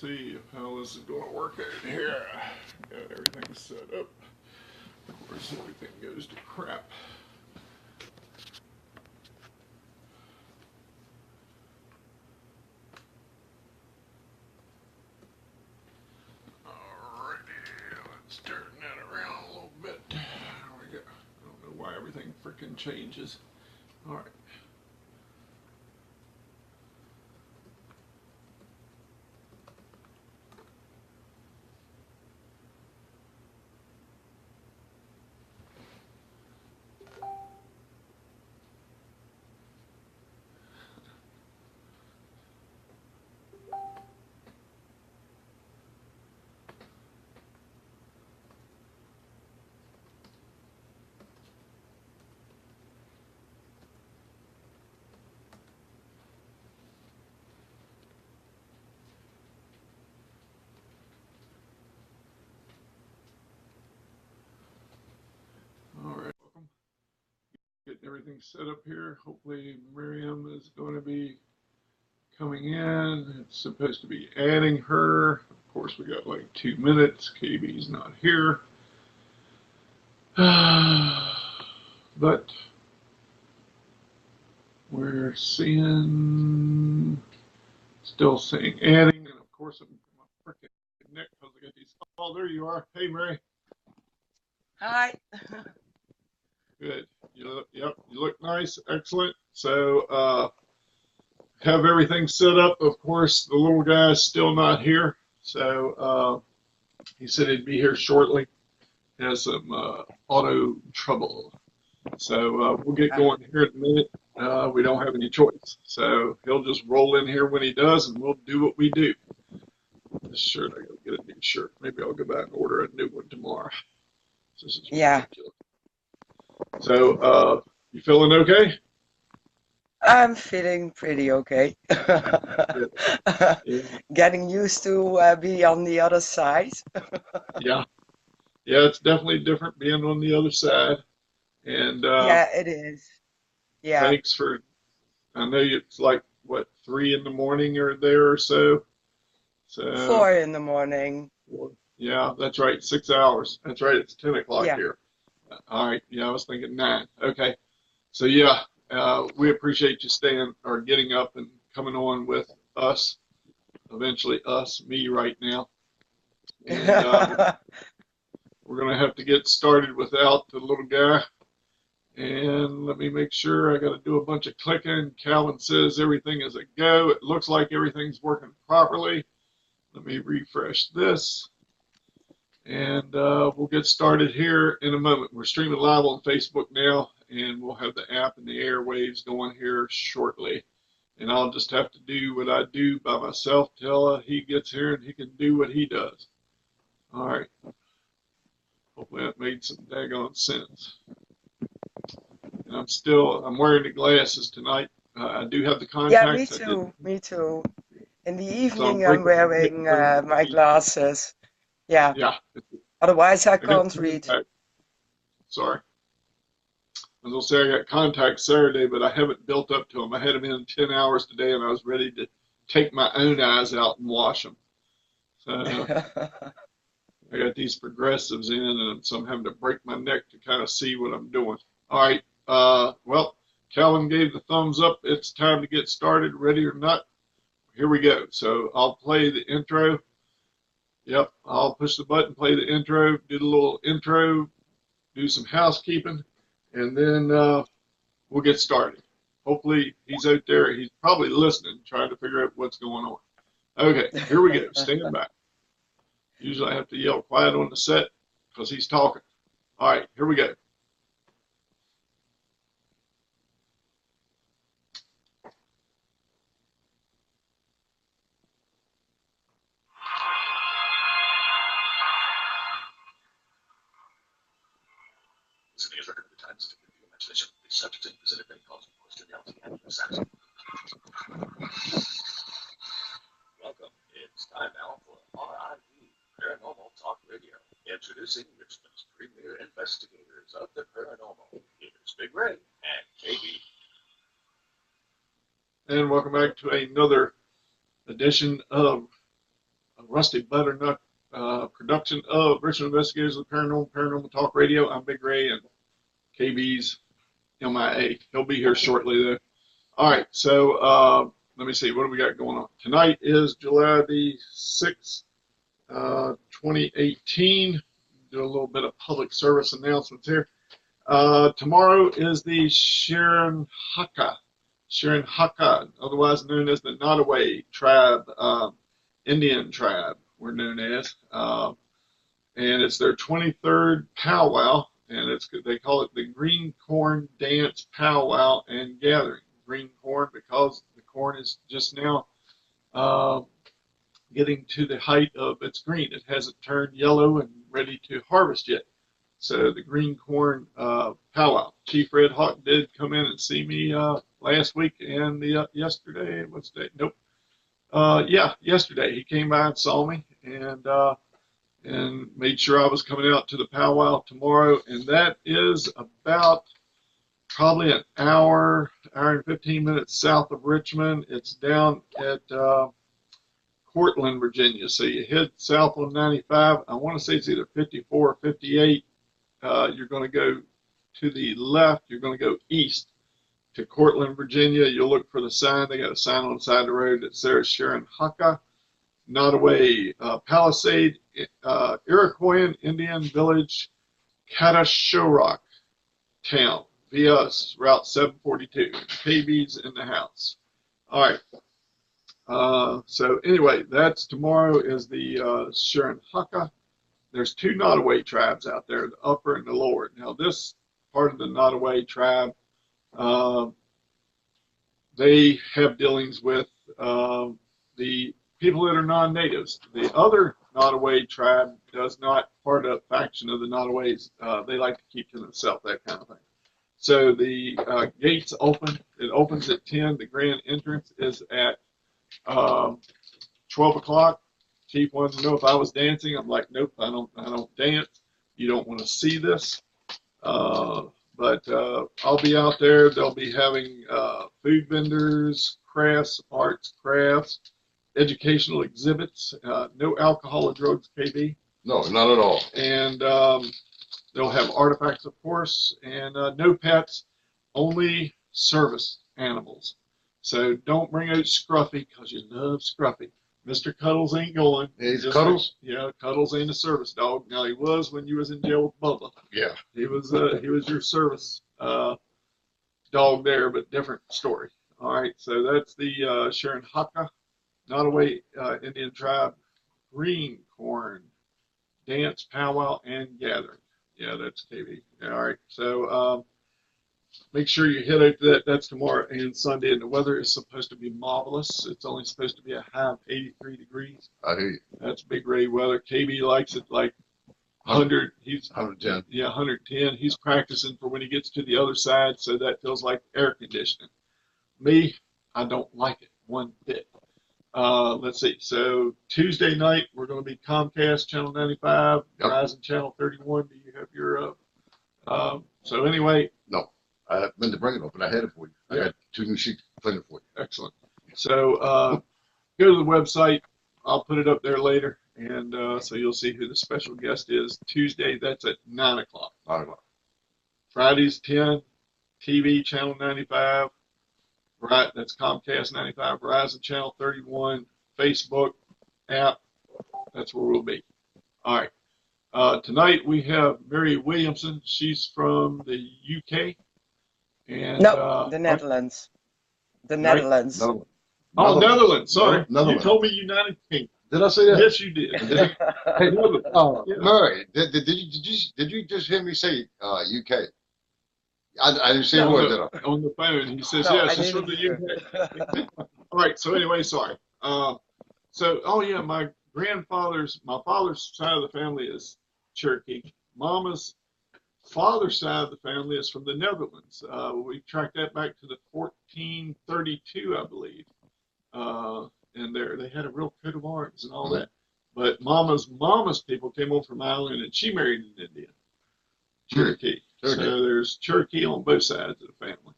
see how this is going to work out here. Got everything set up. Of course, everything goes to crap. Alrighty, let's turn that around a little bit. There we go. I don't know why everything freaking changes. Alright. Alright, welcome. Getting everything set up here. Hopefully Miriam is going to be coming in. It's supposed to be adding her. Of course, we got like 2 minutes. KB's not here. But we're still seeing adding. And of course, I'm my freaking neck because I got these. Oh, there you are. Hey, Mary. Hi. Good. Yep, you look nice. Excellent. So, have everything set up. Of course, the little guy's still not here. So, he said he'd be here shortly. He has some auto trouble. So, we'll get going here in a minute. We don't have any choice. So, he'll just roll in here when he does, and we'll do what we do. This shirt, I gotta get a new shirt. Maybe I'll go back and order a new one tomorrow. This is ridiculous. So, you feeling okay? I'm feeling pretty okay. Yeah. Getting used to be on the other side. Yeah. Yeah, it's definitely different being on the other side. And Yeah, it is. Yeah. thanks for, I know it's like, what, 3 in the morning or there or so? So, 4 in the morning. yeah, that's right, 6 hours. That's right, it's 10 o'clock Yeah. here. All right, yeah, I was thinking 9. Okay. So, yeah, we appreciate you staying or getting up and coming on with us. Eventually, me right now. And we're going to have to get started without the little guy. And let me make sure. I got to do a bunch of clicking. Calvin says everything is a go. It looks like everything's working properly. Let me refresh this. And we'll get started here in a moment. We're streaming live on Facebook now, and we'll have the app and the airwaves going here shortly. And I'll just have to do what I do by myself till he gets here and he can do what he does. All right. Hopefully that made some daggone sense. And I'm wearing the glasses tonight. I do have the contacts. Yeah, me too. In the So evening, I'm wearing my glasses. Yeah. Yeah. Otherwise, I can't read. Sorry. I was going to say I got contacts Saturday, but I haven't built up to them. I had them in 10 hours today, and I was ready to take my own eyes out and wash them. So I got these progressives in, and so I'm having to break my neck to kind of see what I'm doing. All right. Well, Calvin gave the thumbs up. It's time to get started. Ready or not? Here we go. So I'll play the intro. Yep, I'll push the button, play the intro, do the little intro, do some housekeeping, and then we'll get started. Hopefully he's out there. He's probably listening, trying to figure out what's going on. Okay, here we go. Stand back. Usually I have to yell quiet on the set because he's talking. All right, here we go. Welcome. It's time now for R.I.P. Paranormal Talk Radio. Introducing Richmond's premier investigators of the paranormal. Here's Big Ray and KB. And welcome back to another edition of Rusty Butternut production of Richmond Investigators of the Paranormal Talk Radio. I'm Big Ray, and KB's MIA. He'll be here shortly, though. All right, so let me see. What do we got going on? Tonight is July the 6th, 2018. Do a little bit of public service announcements here. Tomorrow is the Sharon Haka, otherwise known as the Nottoway tribe, Indian tribe, we're known as. And it's their 23rd powwow, and they call it the Green Corn Dance Powwow and Gathering. Green corn because the corn is just now getting to the height of its green. It hasn't turned yellow and ready to harvest yet. So the green corn powwow. Chief Red Hawk did come in and see me last week and yesterday. What's the date? Nope. Yesterday he came by and saw me and made sure I was coming out to the powwow tomorrow. And that is about probably an hour and 15 minutes south of Richmond. It's down at Cortland, Virginia. So you head south on 95. I want to say it's either 54 or 58. You're going to go to the left. You're going to go east to Cortland, Virginia. You'll look for the sign. They got a sign on the side of the road that says Sharon Haka, Nottoway Palisade, Iroquoian Indian Village, Catashorok Town, via Route 742. KB's in the house. All right. So anyway, that's tomorrow is the Sharon Haka. There's two Nottoway tribes out there, the upper and the lower. Now, this part of the Nottoway tribe, they have dealings with the people that are non-natives. The other Nottoway tribe does not part of faction of the Nottoways. They like to keep to themselves, that kind of thing. So the gates open. It opens at 10. The grand entrance is at 12 o'clock. Chief wanted to know if I was dancing. I'm like, nope, I don't dance. You don't want to see this. But I'll be out there. They'll be having food vendors, crafts, arts, crafts, educational exhibits. No alcohol or drugs, KB. No, not at all. And they'll have artifacts, of course, and no pets, only service animals. So don't bring out Scruffy because you love Scruffy. Mr. Cuddles ain't going. He's Cuddles? Yeah, Cuddles ain't a service dog. Now he was when you was in jail with Bubba. Yeah. He was your service dog there, but different story. All right, so that's the Sharon Haka, Nottoway Indian tribe, green corn, dance, powwow, and gathering. Yeah, that's KB. All right, so make sure you hit out to that. That's tomorrow and Sunday, and the weather is supposed to be marvelous. It's only supposed to be a high of 83 degrees. I hear you. That's Big Ray weather. KB likes it like 100. He's 110. Yeah, 110. He's practicing for when he gets to the other side, so that feels like air conditioning. Me, I don't like it one bit. Let's see. So Tuesday night we're going to be Comcast Channel 95, Yep. Verizon Channel 31. Do you have your? So anyway. No. I meant to bring it up, but I had it for you. I got 2 new sheets printed for you. Excellent. So go to the website. I'll put it up there later, and so you'll see who the special guest is. Tuesday, that's at 9 o'clock. 9 o'clock. Fridays, 10, TV, Channel 95. Right, that's Comcast 95, Verizon Channel 31, Facebook app. That's where we'll be. All right. Tonight we have Mary Williamson. She's from the UK. And, No, the Netherlands. The Netherlands. Another one. Oh, Netherlands. Sorry. Another You one. told me United Kingdom. Did I say that? Yes, you did. Hey, Yeah. Murray, did you just hear me say UK? I didn't say a on, word, the, did I? on the phone, he says, No, yes, I she's from the didn't. UK. All right, so anyway, sorry. My father's side of the family is Cherokee. Mama's father's side of the family is from the Netherlands. We tracked that back to the 1432, I believe. And they had a real coat of arms and all that. But mama's people came over from Ireland, and she married an Indian. Cherokee. So there's Cherokee on both sides of the family.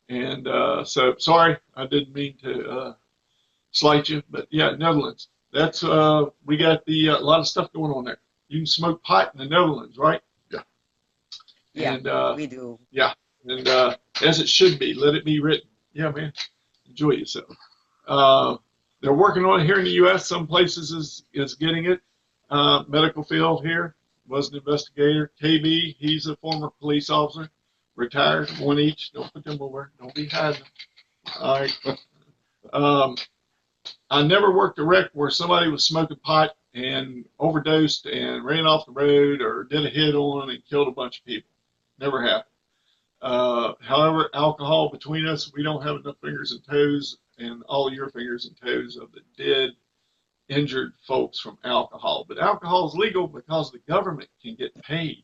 And so, sorry, I didn't mean to slight you, but yeah, Netherlands. that's we got the a lot of stuff going on there. You can smoke pot in the Netherlands, right? Yeah. Yeah, And we do. yeah, and as it should be, let it be written. Yeah, man, enjoy yourself. They're working on it here in the U.S. Some places is getting it. Medical field here was an investigator. KB, he's a former police officer, retired, one each. Don't put them over. Don't be hiding them. All right. I never worked a wreck where somebody was smoking pot and overdosed and ran off the road or did a hit on and killed a bunch of people. Never happened. However, alcohol between us, we don't have enough fingers and toes, and all your fingers and toes of the dead, injured folks from alcohol. But alcohol is legal because the government can get paid.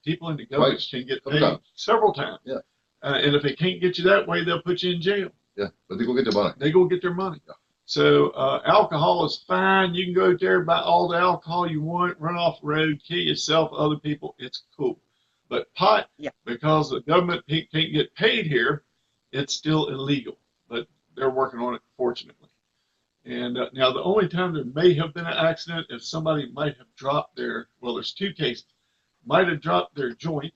People in the government Twice. can get paid Sometimes. several times. Yeah. And if they can't get you that way, they'll put you in jail. Yeah, but they go get their money. They go get their money. Yeah. So alcohol is fine. You can go out there, buy all the alcohol you want, run off the road, kill yourself, other people. It's cool. But pot, Yeah. because the government can't get paid here, it's still illegal. But they're working on it, fortunately. And now the only time there may have been an accident if somebody might have dropped their, well, there's two cases, might have dropped their joint,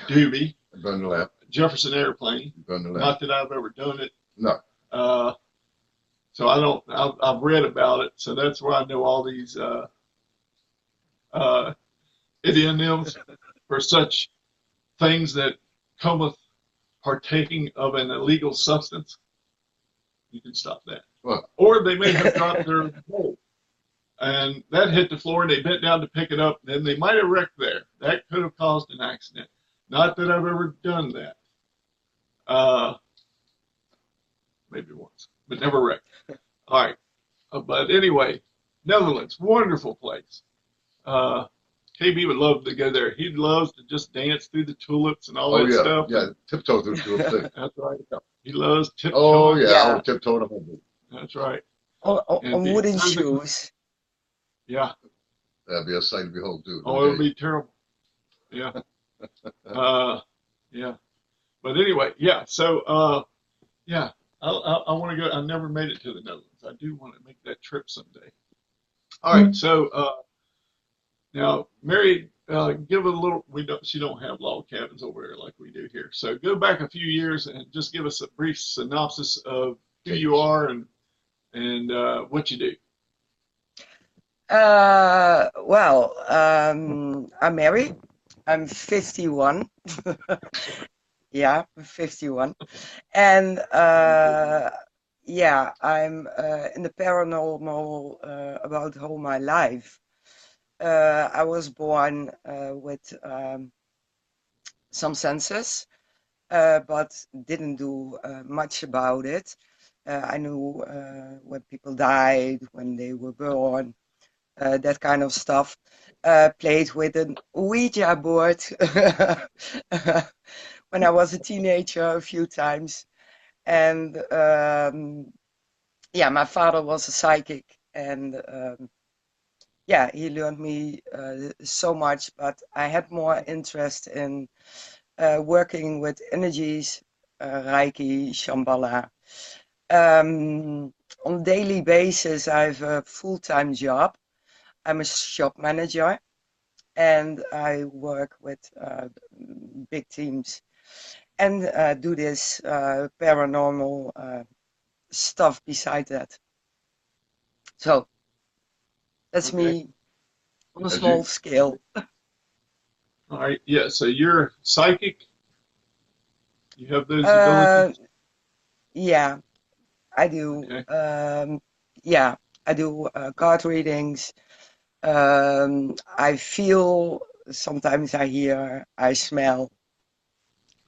doobie, Burn the lap. Jefferson Airplane. Burn the lap. Not that I've ever done it. No. So I don't. I've read about it, so that's where I know all these idioms for such things that cometh partaking of an illegal substance. You can stop that. What? Or they may have dropped their bowl, and that hit the floor, and they bent down to pick it up. Then they might have wrecked there. That could have caused an accident. Not that I've ever done that. Maybe once, but never wrecked. All right. But anyway, Netherlands, wonderful place. KB would love to go there. He loves to just dance through the tulips and all that yeah. stuff. Yeah, tiptoe through the tulip too. That's right. He loves tiptoeing. Oh, yeah. Yeah. I would tiptoe the whole boat. That's right. On And the- wooden shoes. Yeah. That'd be a sight to behold, too. Oh, it would be terrible. Yeah. Yeah. But anyway, yeah. So, yeah, I want to go. I never made it to the Netherlands. I do want to make that trip someday. All right. So, now, Mary, give a little. She don't have log cabins over there like we do here. So go back a few years and just give us a brief synopsis of who you are and what you do. Well, I'm married. I'm 51. Yeah, I'm 51. And yeah, I'm in the paranormal about all my life. I was born with some senses, but didn't do much about it. I knew when people died, when they were born, that kind of stuff. Played with an Ouija board when I was a teenager a few times. And yeah, my father was a psychic, and yeah, he learned me so much, but I had more interest in working with energies, R.I.P, Shambhala. On a daily basis, I have a full-time job. I'm a shop manager, and I work with big teams and do this paranormal stuff beside that. So that's me on a As small you- scale. All right. Yeah. So you're psychic. You have those abilities. Yeah, I do. Okay. Yeah, I do card readings. I feel, sometimes I hear, I smell.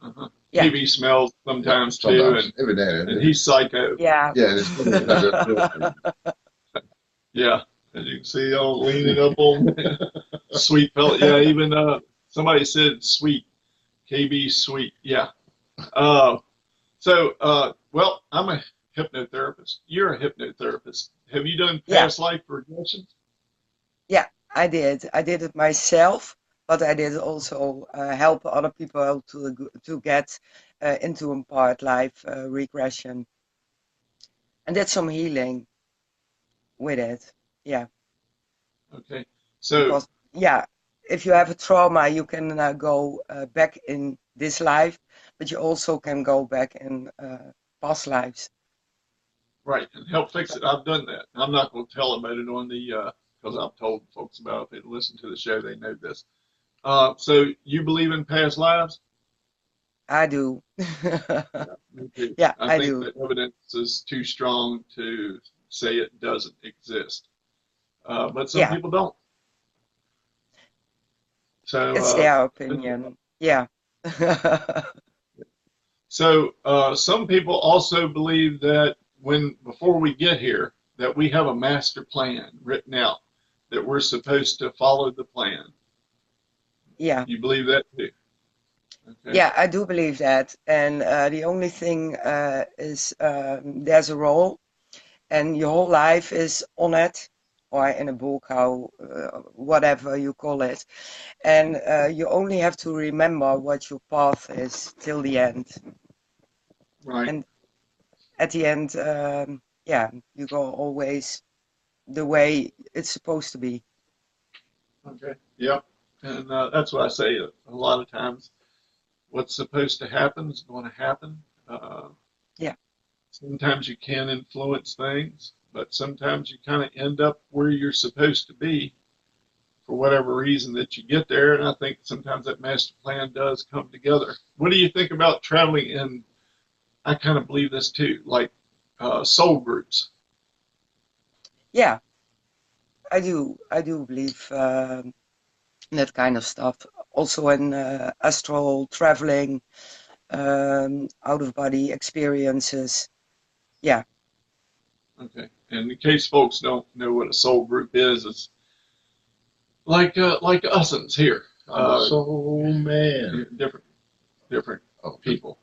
Uh-huh. Yeah. KB smells sometimes too, Sometimes. Every day. and he's psycho. Yeah. Yeah, it's Yeah. As you can see, I'm leaning up on me. Sweet fella. Yeah. Even somebody said sweet. KB sweet. Yeah. Well, I'm a hypnotherapist. You're a hypnotherapist. Have you done Yeah. past life regressions? Yeah, I did. I did it myself, but I did also help other people to get into a part life regression, and did some healing with it. Yeah, Okay. So, because yeah, if you have a trauma, you can go back in this life, but you also can go back in past lives. right, and help fix it. I've done that. I'm not going to tell about it on the, because I've told folks about it. If they listen to the show, they know this. So you believe in past lives? I do. Yeah, me too. Yeah, I I think do. the evidence is too strong to say it doesn't exist. But some Yeah, people don't. So, it's their opinion. Yeah. some people also believe that before we get here, that we have a master plan written out, that we're supposed to follow the plan. Yeah. You believe that too? Okay. Yeah, I do believe that. And the only thing is there's a role, and your whole life is on it, or in a book, how whatever you call it. And you only have to remember what your path is till the end. Right. And at the end, yeah, you go always the way it's supposed to be. Okay. Yep. And that's what I say a lot of times. What's supposed to happen is going to happen. Uh, Yeah. Sometimes you can influence things, but sometimes you kind of end up where you're supposed to be for whatever reason that you get there. And I think sometimes that master plan does come together. What do you think about traveling in? I kind of believe this too, like soul groups. Yeah, I do. I do believe that kind of stuff. Also in astral traveling, out of body experiences. Yeah, Okay. And in case folks don't know what a soul group is, it's like usins here. I'm a soul man. Different Oh, people,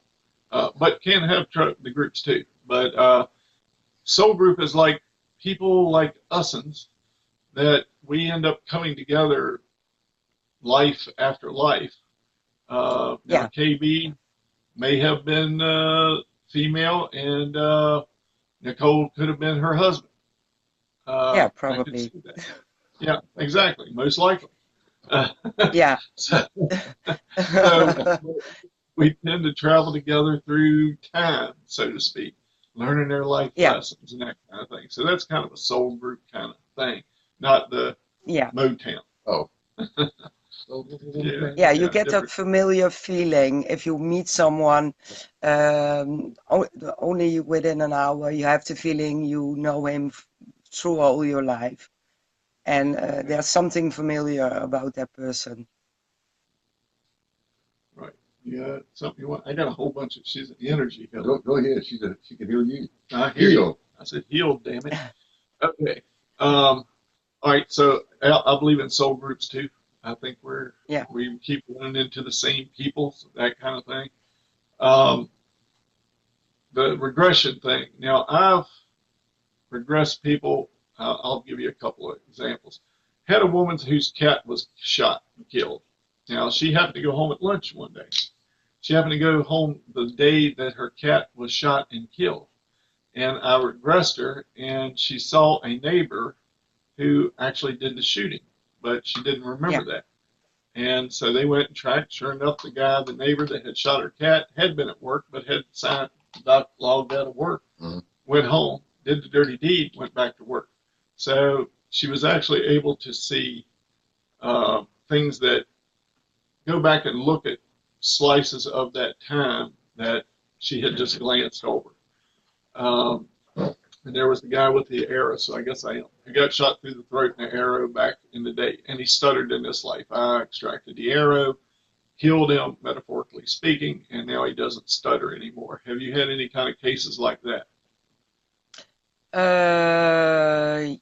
but can have the groups too. But soul group is like people like usins that we end up coming together life after life. Now, yeah, KB may have been female, and Nicole could have been her husband. yeah, I could probably. see that. Yeah, exactly. Most likely. Yeah. So, so we tend to travel together through time, so to speak, learning their life Yeah, lessons and that kind of thing. So that's kind of a soul group kind of thing, not the yeah. Motown. oh. Yeah, Yeah, you yeah, get that different. familiar feeling if you meet someone only within an hour. You have the feeling you know him through all your life, and there's something familiar about that person. Right. Yeah, something you want. I got a whole bunch of. She's an energy healer. Go ahead. She can heal you. I hear you. I said healed. Damn it. Okay. All right. So I believe in soul groups too. I think Yeah, we keep running into the same people, so that kind of thing. Um, the regression thing. Now I've regressed people. I'll give you a couple of examples. Had a woman whose cat was shot and killed. Now she happened to go home at lunch one day. She happened to go home the day that her cat was shot and killed. And I regressed her, and she saw a neighbor who actually did the shooting, but she didn't remember yeah, that. And so they went and tried. Sure enough, the neighbor that had shot her cat had been at work, but had signed, logged out of work, went home, did the dirty deed, went back to work. So she was actually able to see things that go back and look at slices of that time that she had just glanced over. Um, and there was the guy with the arrow, so I guess I am. He got shot through the throat in an arrow back in the day, and he stuttered in this life. I extracted the arrow, killed him, metaphorically speaking, and now he doesn't stutter anymore. Have you had any kind of cases like that?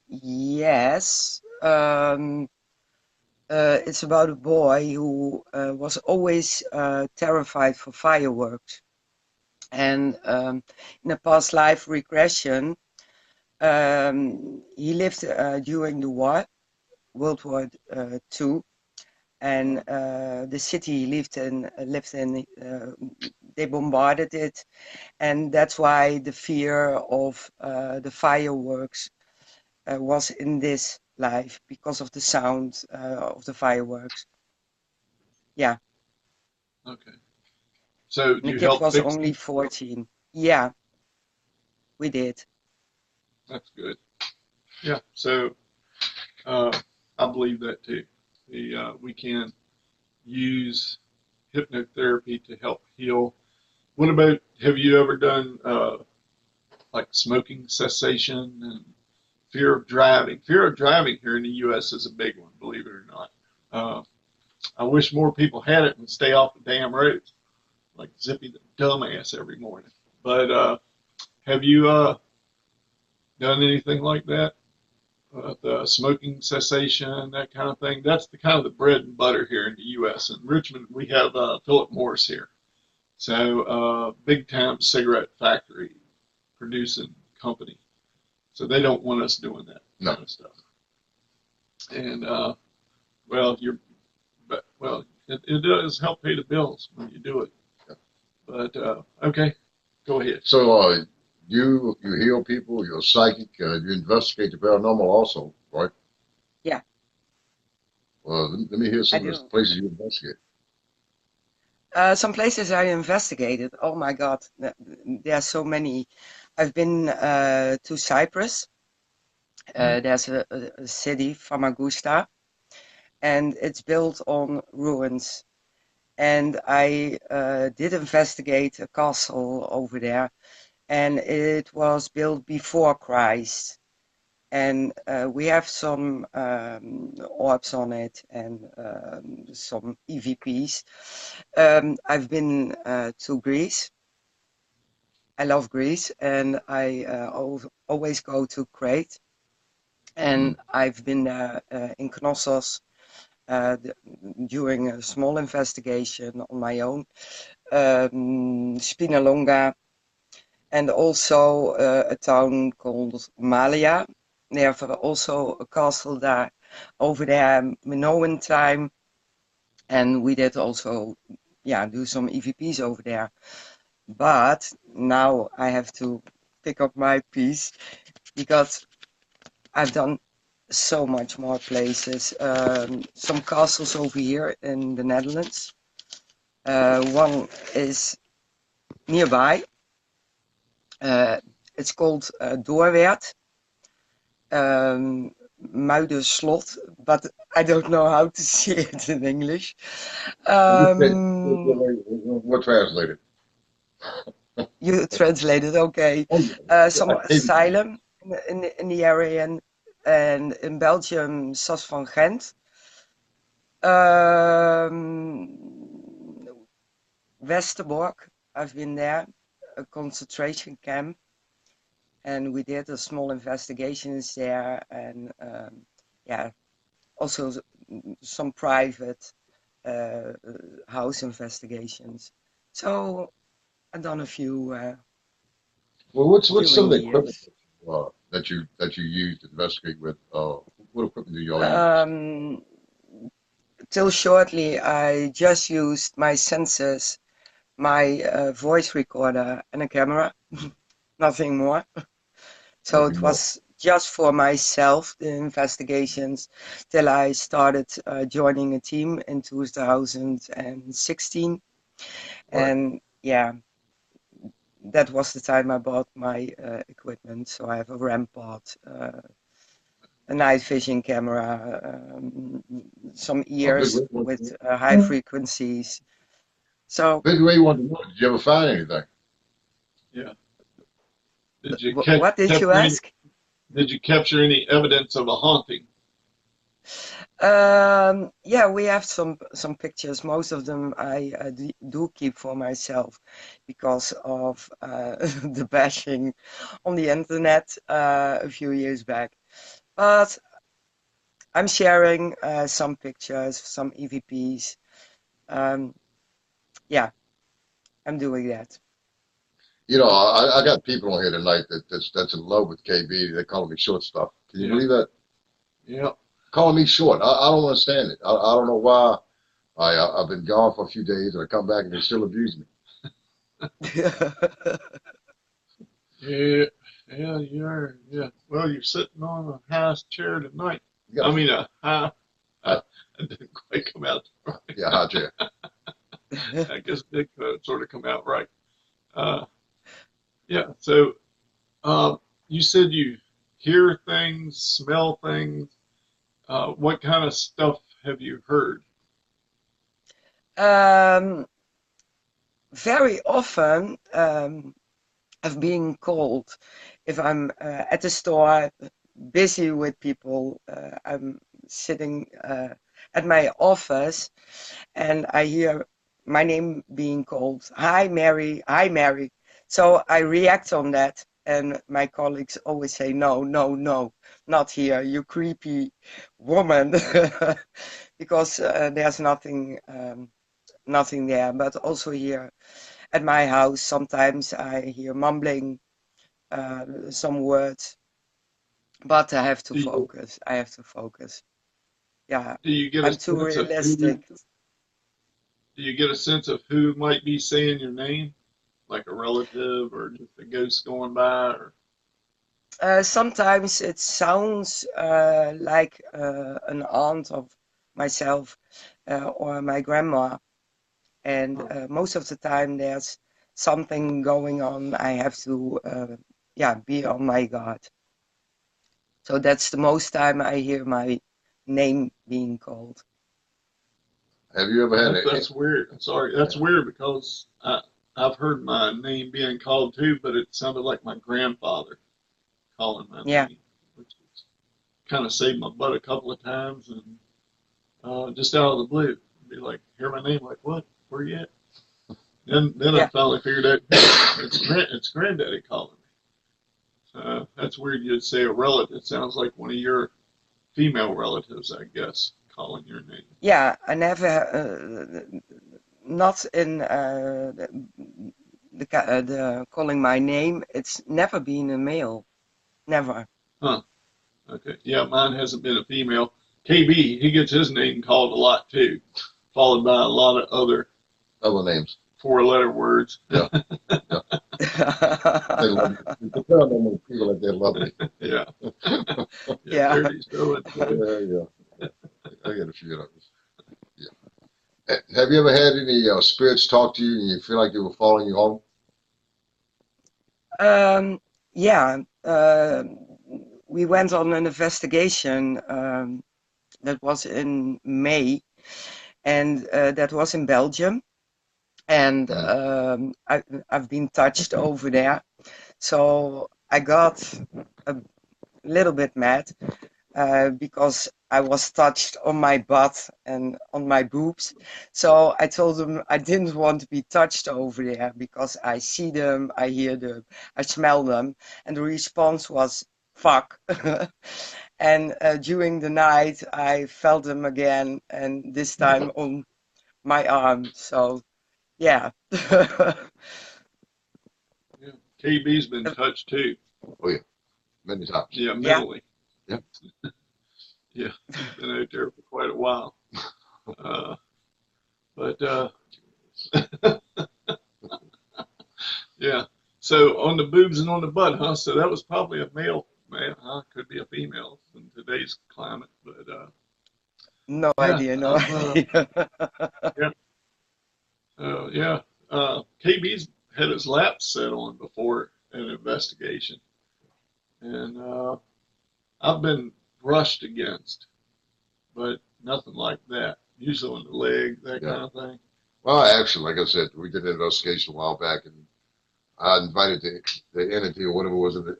yes. It's about a boy who was always terrified for fireworks. And in a past life regression, he lived during the war, World War II, and the city he lived in, they bombarded it, and that's why the fear of the fireworks was in this life because of the sound of the fireworks. Yeah. Okay. So The you kid help was fix only them? 14. Yeah, we did. That's good. Yeah. So I believe that too. We can use hypnotherapy to help heal. What about, have you ever done like smoking cessation and fear of driving? Fear of driving here in the U.S. is a big one, believe it or not. I wish more people had it and stay off the damn roads, like Zippy the dumbass every morning. But have you done anything like that? The smoking cessation, that kind of thing. That's the kind of the bread and butter here in the U.S. In Richmond, we have Philip Morris here. So big time cigarette factory producing company. So they don't want us doing that kind of stuff. And it does help pay the bills when you do it. But okay, go ahead. So you heal people. You're psychic. You investigate the paranormal also, right? Yeah. Well, let me hear some I of the do. places you investigate. Some places I investigated. Oh my God, there are so many. I've been to Cyprus. There's a city, Famagusta, and it's built on ruins. And I did investigate a castle over there, and it was built before Christ. And we have some orbs on it and some EVPs. I've been to Greece. I love Greece, and I always go to Crete. And I've been there in Knossos during a small investigation on my own. Spinalonga, and also a town called Malia. They have also a castle there over there, Minoan time, and we did also, do some EVPs over there. But now I have to pick up my piece because I've done so much more places. Some castles over here in the Netherlands. One is nearby. It's called Doorwerth. Muiderslot, but I don't know how to say it in English. What translated? You translated, okay. Some asylum in the area, and in Belgium, Sas van Gent. Westerbork, I've been there, a concentration camp, and we did a small investigations there, and also some private house investigations. So I've done a few. Well, what's some of the years. equipment that you use to investigate with? What equipment do you all use? Till shortly, I just used my senses, my voice recorder, and a camera. Nothing more. So it was just for myself, the investigations, till I started joining a team in 2016. Right. And that was the time I bought my equipment. So I have a Rampart, a night vision camera, some ears with high frequencies. So Big Ray wanted to know, did you ever find anything? Yeah. Did you what did you ask? Did you capture any evidence of a haunting? We have some pictures. Most of them I do keep for myself because of the bashing on the internet a few years back. But I'm sharing some pictures, some EVPs. I'm doing that. You know, I got people on here tonight that's in love with KB. They call me short stuff. Can you believe that? Yeah. Calling me short. I don't understand it. I don't know why. I've been gone for a few days and I come back and they still abuse me. Yeah. Well, while you're sitting on a high chair tonight. You I got mean, a high. I didn't quite come out right. yeah, high chair. I guess it did sort of come out right. Uh, yeah. So, you said you hear things, smell things. What kind of stuff have you heard? Very often, I've been called if I'm at the store, busy with people. I'm sitting at my office, and I hear my name being called. Hi, Mary. Hi, Mary. So I react on that, and my colleagues always say, no, no, no, not here, you creepy woman, because there's nothing there. But also here at my house, sometimes I hear mumbling some words, but I have to Do you, focus. I have to focus. Yeah, do you get a I'm too sense of who? realistic. Do you get a sense of who might be saying your name, like a relative or just a ghost going by? Or Sometimes it sounds like an aunt of myself or my grandma, and most of the time there's something going on. I have to, yeah, be on my guard. So that's the most time I hear my name being called. Have you ever had that's weird. I'm sorry. That's weird because I've heard my name being called too, but it sounded like my grandfather calling my Yeah, name, which is kind of saved my butt a couple of times, and just out of the blue, be like, hear my name, like, what? Where you at? Then I yeah. finally figured out it's granddaddy calling me. That's weird. You'd say a relative. It sounds like one of your female relatives, I guess, calling your name. Yeah, I never, not in the calling my name. It's never been a male, never. Huh. Okay. Yeah, mine hasn't been a female. KB, he gets his name called a lot too, followed by a lot of other names? four-letter words. Yeah, yeah. They love you. You can tell them when people that they love me. Yeah. Yeah. Yeah. Dirty so Yeah. I get a few of those. Yeah. Have you ever had any spirits talk to you and you feel like they were following you home? Yeah. We went on an investigation that was in May, and that was in Belgium. And I've been touched over there, so I got a little bit mad because I was touched on my butt and on my boobs. So I told them I didn't want to be touched over there because I see them, I hear them, I smell them, and the response was fuck. And during the night I felt them again, and this time on my arm. So yeah. Yeah. KB's been touched too. Oh yeah, many times. Yeah, Yeah. mentally. Yep. Yeah, he's been out there for quite a while. But yeah. So on the boobs and on the butt, huh? So that was probably a male, huh? Could be a female in today's climate, but No yeah, idea, no I've idea. yeah, yeah. KB's had his laps set on before an investigation, and I've been brushed against, but nothing like that. Usually on the leg, that Yeah. kind of thing. Well, actually, like I said, we did an investigation a while back, and I invited the entity or whatever was in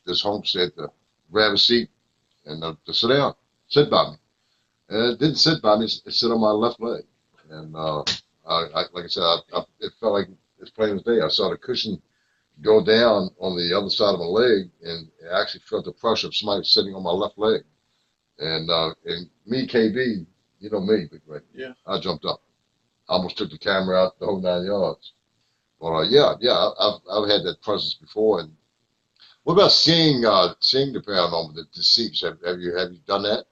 this homestead to grab a seat and to sit down, sit by me. And it didn't sit by me; it sit on my left leg. And like I said, it felt like it's plain as day. I saw the cushion go down on the other side of my leg, and I actually felt the pressure of somebody sitting on my left leg. And me, KB, you know me, Big Ray. Yeah. I jumped up. I almost took the camera out the whole 9 yards. Well, yeah, I've had that presence before. And what about seeing the paranormal, the deceased? Have you done that?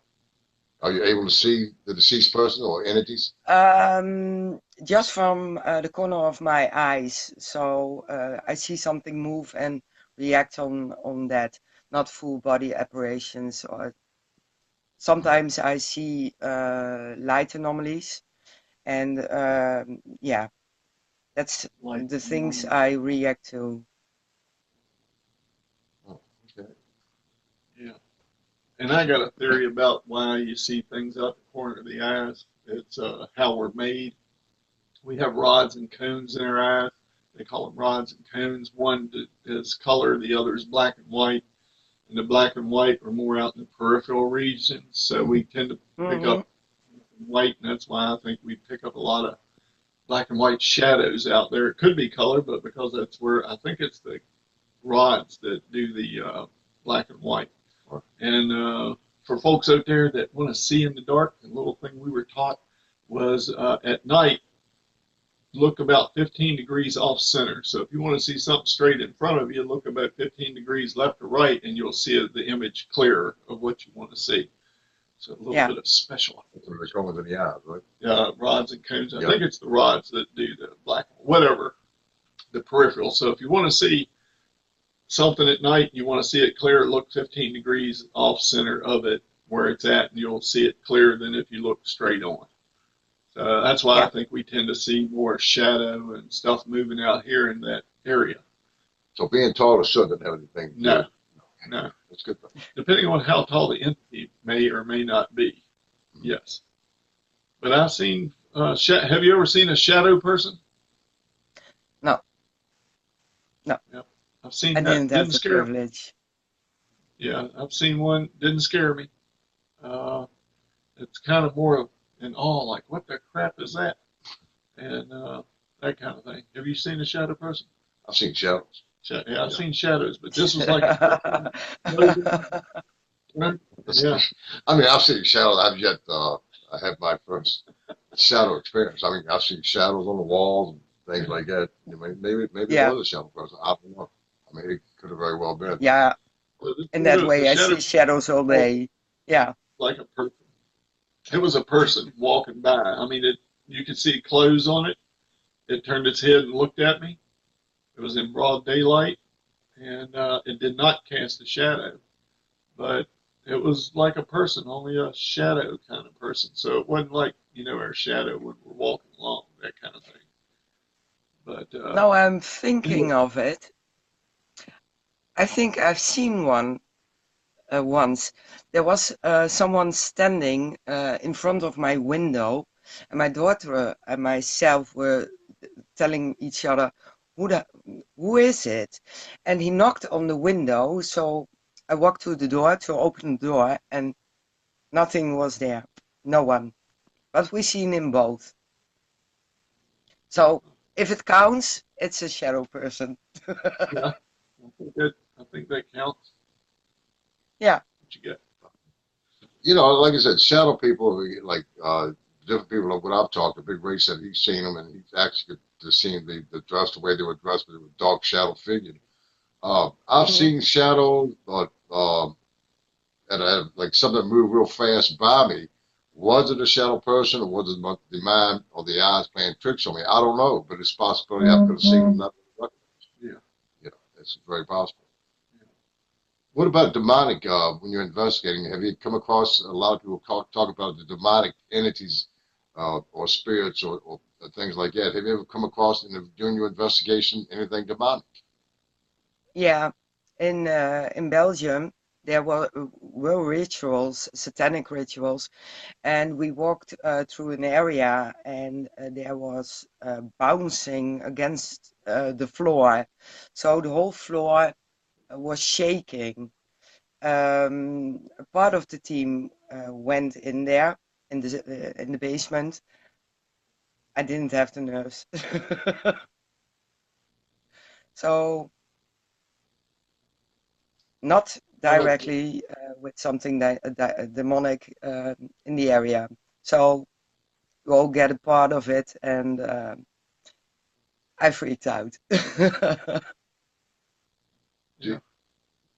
Are you able to see the deceased person or entities? Just from the corner of my eyes. So I see something move and react on that. not full body apparitions. Or sometimes I see light anomalies, and yeah, that's Like the things I react to. Oh, okay. yeah. And I got a theory about why you see things out the corner of the eyes. It's how we're made. We have rods and cones in our eyes. They call them rods and cones. One is color, the other is black and white. And the black and white are more out in the peripheral regions, so we tend to pick Hmm. up white, and that's why I think we pick up a lot of black and white shadows out there. It could be color, but because that's where I think it's the rods that do the black and white. Right. And for folks out there that want to see in the dark, the little thing we were taught was at night, look about 15 degrees off center. So if you want to see something straight in front of you, look about 15 degrees left or right, and you'll see the image clearer of what you want to see. So a little Yeah. bit of special. So they're going to the eyes, right? Rods and cones. I Yeah. think it's the rods that do the black, whatever, the peripheral. So if you want to see something at night, you want to see it clear, look 15 degrees off center of it where it's at, and you'll see it clearer than if you look straight on. So that's why Yeah. I think we tend to see more shadow and stuff moving out here in that area. So being taller shouldn't have anything to do No, with it. no. That's good. Depending on how tall the entity may or may not be. Yes. But I've seen, have you ever seen a shadow person? No. No. Yep. I've seen I that. didn't have the scare me. privilege. Yeah, I've seen one. Didn't scare me. It's kind of more of an awe, like, what the crap is that? And that kind of thing. Have you seen a shadow person? I've seen shadows. Yeah, I've seen shadows, but this was like, yeah. I mean, I've seen shadows. I've yet, I had my first shadow experience. I mean, I've seen shadows on the walls and things like that. Maybe Yeah. it was a shadow person. I don't know. I mean, it could have very well been. Yeah, in that way, I shadow see shadows all day. Yeah. like a person. It was a person walking by. I mean, you could see clothes on it. It turned its head and looked at me. It was in broad daylight, and it did not cast a shadow, but it was like a person, only a shadow kind of person. So it wasn't like, our shadow when we're walking along, that kind of thing. But Now I'm thinking of it. I think I've seen one once. There was someone standing in front of my window, and my daughter and myself were telling each other, who is it? And he knocked on the window, so I walked to the door to open the door, and nothing was there. No one. But we seen him both. So if it counts, it's a shadow person. yeah, I think that counts. Yeah. What you get? Like I said, shadow people, like different people, like what I've talked to, Big Ray said he's seen them and he's actually seen the dress, the way they were dressed, but it was dark shadow figure. I've seen shadows, but like something moved real fast by me. Was it a shadow person, or was it the mind or the eyes playing tricks on me? I don't know, but it's a possibility I could have seen them. Not Yeah. It's very possible. What about demonic? When you're investigating, have you come across a lot of people talk about the demonic entities or spirits or things like that? Have you ever come across during your investigation anything demonic? Yeah. In Belgium, there were rituals, satanic rituals, and we walked through an area, and there was bouncing against the floor, so the whole floor was shaking. A part of the team went in there in the basement. I didn't have the nerves. So not directly with something demonic in the area. So you all get a part of it, and I freaked out.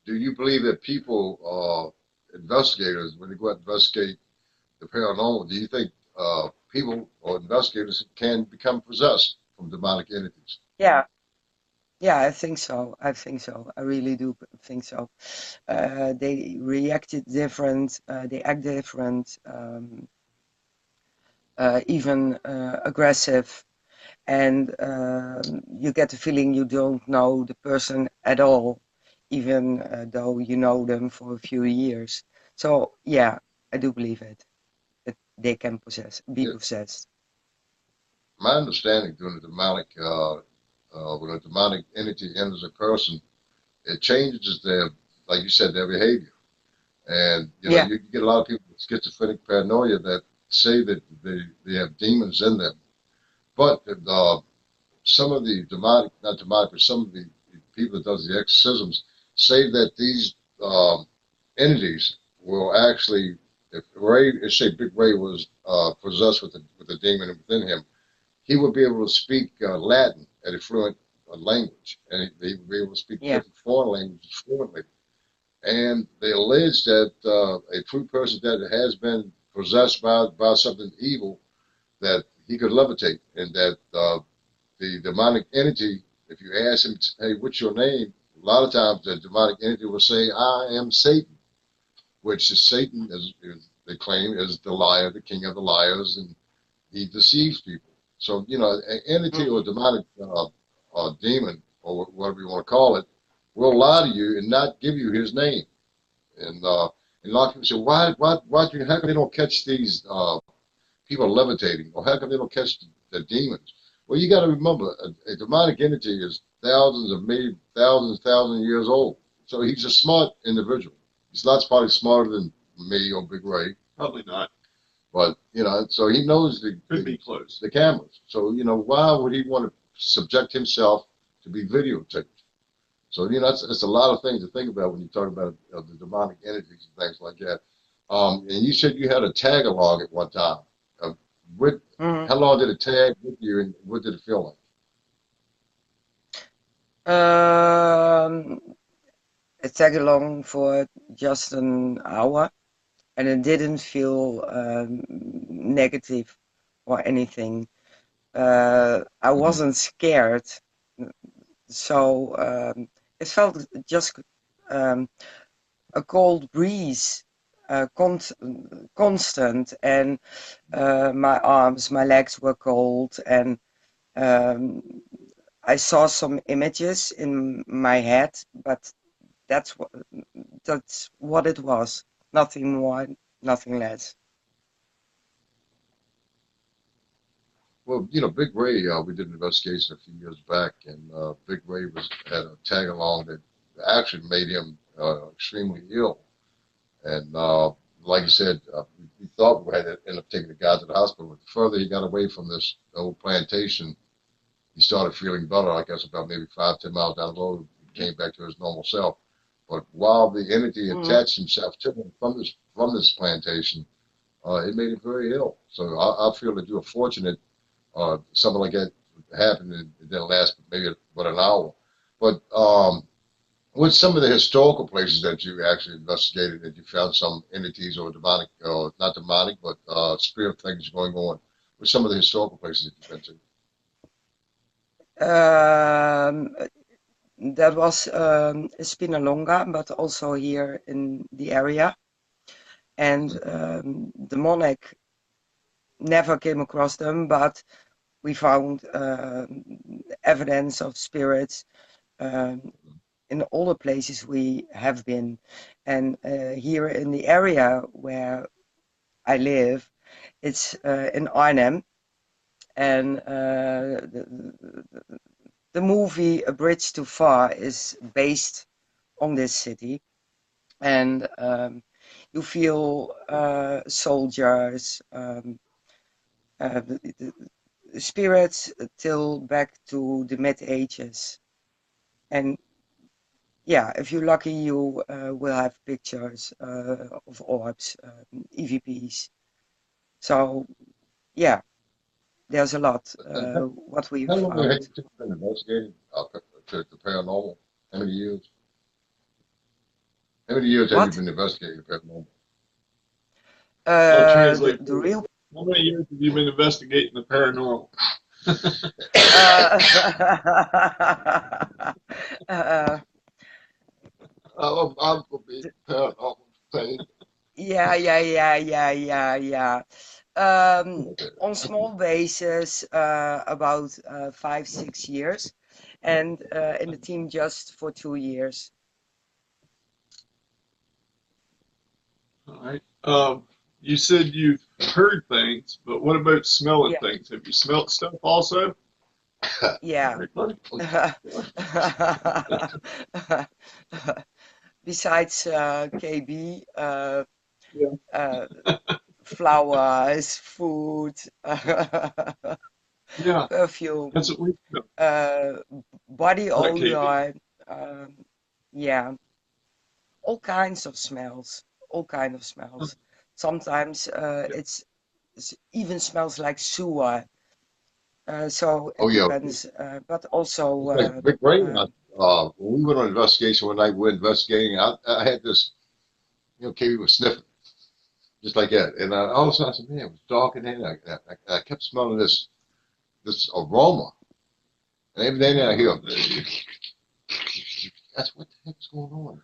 Do you believe that people, investigators, when they go out and investigate the paranormal, do you think people or investigators can become possessed from demonic entities? Yeah. Yeah, I think so. I think so. I really do think so. They reacted different. They act different. Even aggressive, and you get the feeling you don't know the person at all, even though you know them for a few years. So yeah, I do believe it. That they can be Yeah. possessed. My understanding during the demonic, when a demonic entity enters a person, it changes their, like you said, their behavior. And you know, Yeah, you get a lot of people with schizophrenic paranoia that say that they have demons in them. But some of the demonic, not demonic, but some of the people that does the exorcisms say that these entities will actually, if Ray, let's say Big Ray was possessed with a demon within him, he would be able to speak Latin at a fluent language, and he would be able to speak yeah. different foreign languages fluently. And they allege that a true person that has been possessed by something evil, that he could levitate, and that the demonic entity, if you ask him, hey, what's your name? A lot of times the demonic entity will say, I am Satan, which is Satan, as they claim, is the liar, the king of the liars, and he deceives people. So, you know, an entity or a Mhm. demonic demon, or whatever you want to call it, will lie to you and not give you his name. And a lot of people say, how come they don't catch these people levitating, or how come they don't catch the demons? Well, you got to remember, a demonic entity is thousands of maybe thousands of years old. So he's a smart individual. He's not probably smarter than me or Big Ray, Probably not. but you know, so he knows Could be close. the cameras. So you know, why would he want to subject himself to be videotaped? So you know, that's a lot of things to think about when you talk about the demonic entities and things like that. And you said you had a tag along at one time. Uh, with Mhm. how long did it tag with you, and what did it feel like? Um, I tag along for just an hour, and it didn't feel negative or anything. I Mm-hmm. wasn't scared, so it felt just um, a cold breeze, constant, and my arms, my legs were cold, and um, I saw some images in my head, but that's what that's what it was. Nothing more, nothing less. Well, you know, Big Ray, we did an investigation a few years back, and Big Ray had a tag along that actually made him extremely ill. And like I said, we thought we had to end up taking the guy to the hospital. But the further he got away from this old plantation, he started feeling better. I guess about maybe 5, 10 miles down the road, he came back to his normal self. But while the entity Mm. attached himself to him from this plantation, it made him very ill. So I feel that you're fortunate. Something like that happened, and it didn't last maybe but an hour. But what's some of the historical places that you actually investigated that you found some entities or demonic, or not demonic, but spirit things going on? What's some of the historical places that you've been to? Um, that was Spinalonga, but also here in the area. And Hmm. the monarch never came across them, but we found evidence of spirits um, in all the places we have been. And here in the area where I live, it's in Arnhem, and the movie A Bridge Too Far is based on this city. And you feel soldiers, spirits till back to the mid ages. And yeah, if you're lucky, you will have pictures of orbs, EVPs. So yeah, there's a lot And how, what we how long have found. you been investigating the paranormal? How many years? How many years have you What? been investigating the paranormal? I'll The, translate the for you. real How many years have you been investigating the paranormal? uh, I'm gonna be paranormal thing. yeah. On small basis, about 5, 6 years, and in the team just for 2 years. All right. You said you've heard things, but what about smelling Yeah, things? Have you smelt stuff also? All yeah. right, buddy. Besides KB, Yeah. uh, flowers, food, Yeah, perfume, that's what we smell. uh, body Like KB. odor, um, yeah, all kinds of smells, all kind of smells. Sometimes Yeah. it's even smells like sewer. So Oh it yeah, depends, but also it's like Big Brain. When we went on investigation one night, we were investigating. I had this, Katie was sniffing just like that, and all of a sudden I said, "Man, it was dark in there." I kept smelling this aroma, and every day now I hear, "That's what the heck's going on?"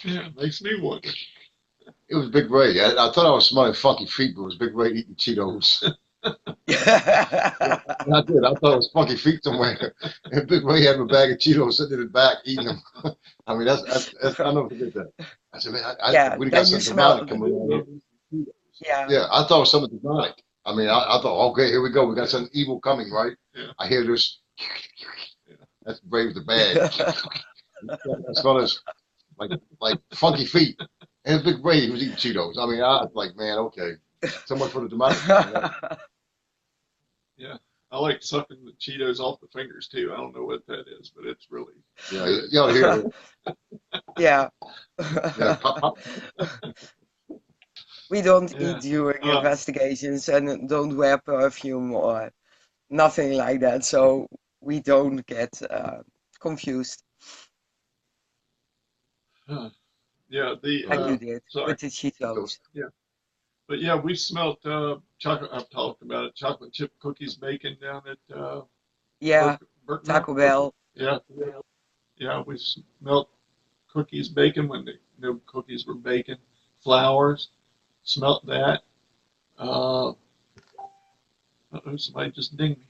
Yeah, makes me wonder. It was Big Ray. I thought I was smelling funky feet, but it was Big Ray eating Cheetos. Yeah, and I did. I thought it was funky feet somewhere. And Big Ray had a bag of Cheetos sitting in his back eating them. I mean, that's I'll never forget that. I said, man, I Yeah, we got then you something demonic smell, coming on here. yeah. Yeah, I thought it was something demonic. I mean, I thought, okay, here we go. We got something evil coming, right? Yeah. I hear this. Yeah. That's Ray with the bag. I smell this like funky feet. And it's Big Ray, he was eating Cheetos. I mean, I was like, man, okay. So much for the demonic. Yeah. I like sucking the Cheetos off the fingers too. I don't know what that is, but it's really Yeah, good. you ought to hear it. Yeah. Yeah, pop, pop. We don't eat Yeah. during investigations and don't wear perfume or nothing like that, so we don't get confused Huh. Yeah. The like Yeah, you did sorry. with the Cheetos. Cheetos. Yeah. But yeah, we smelt chocolate. I've talked about it. Chocolate chip cookies baking down at Yeah, Burton. Taco Bell. Yeah. Yeah. We smelt cookies baking when the no cookies were baking. Flowers. Smelt that. Uh, oh, somebody just dinged me.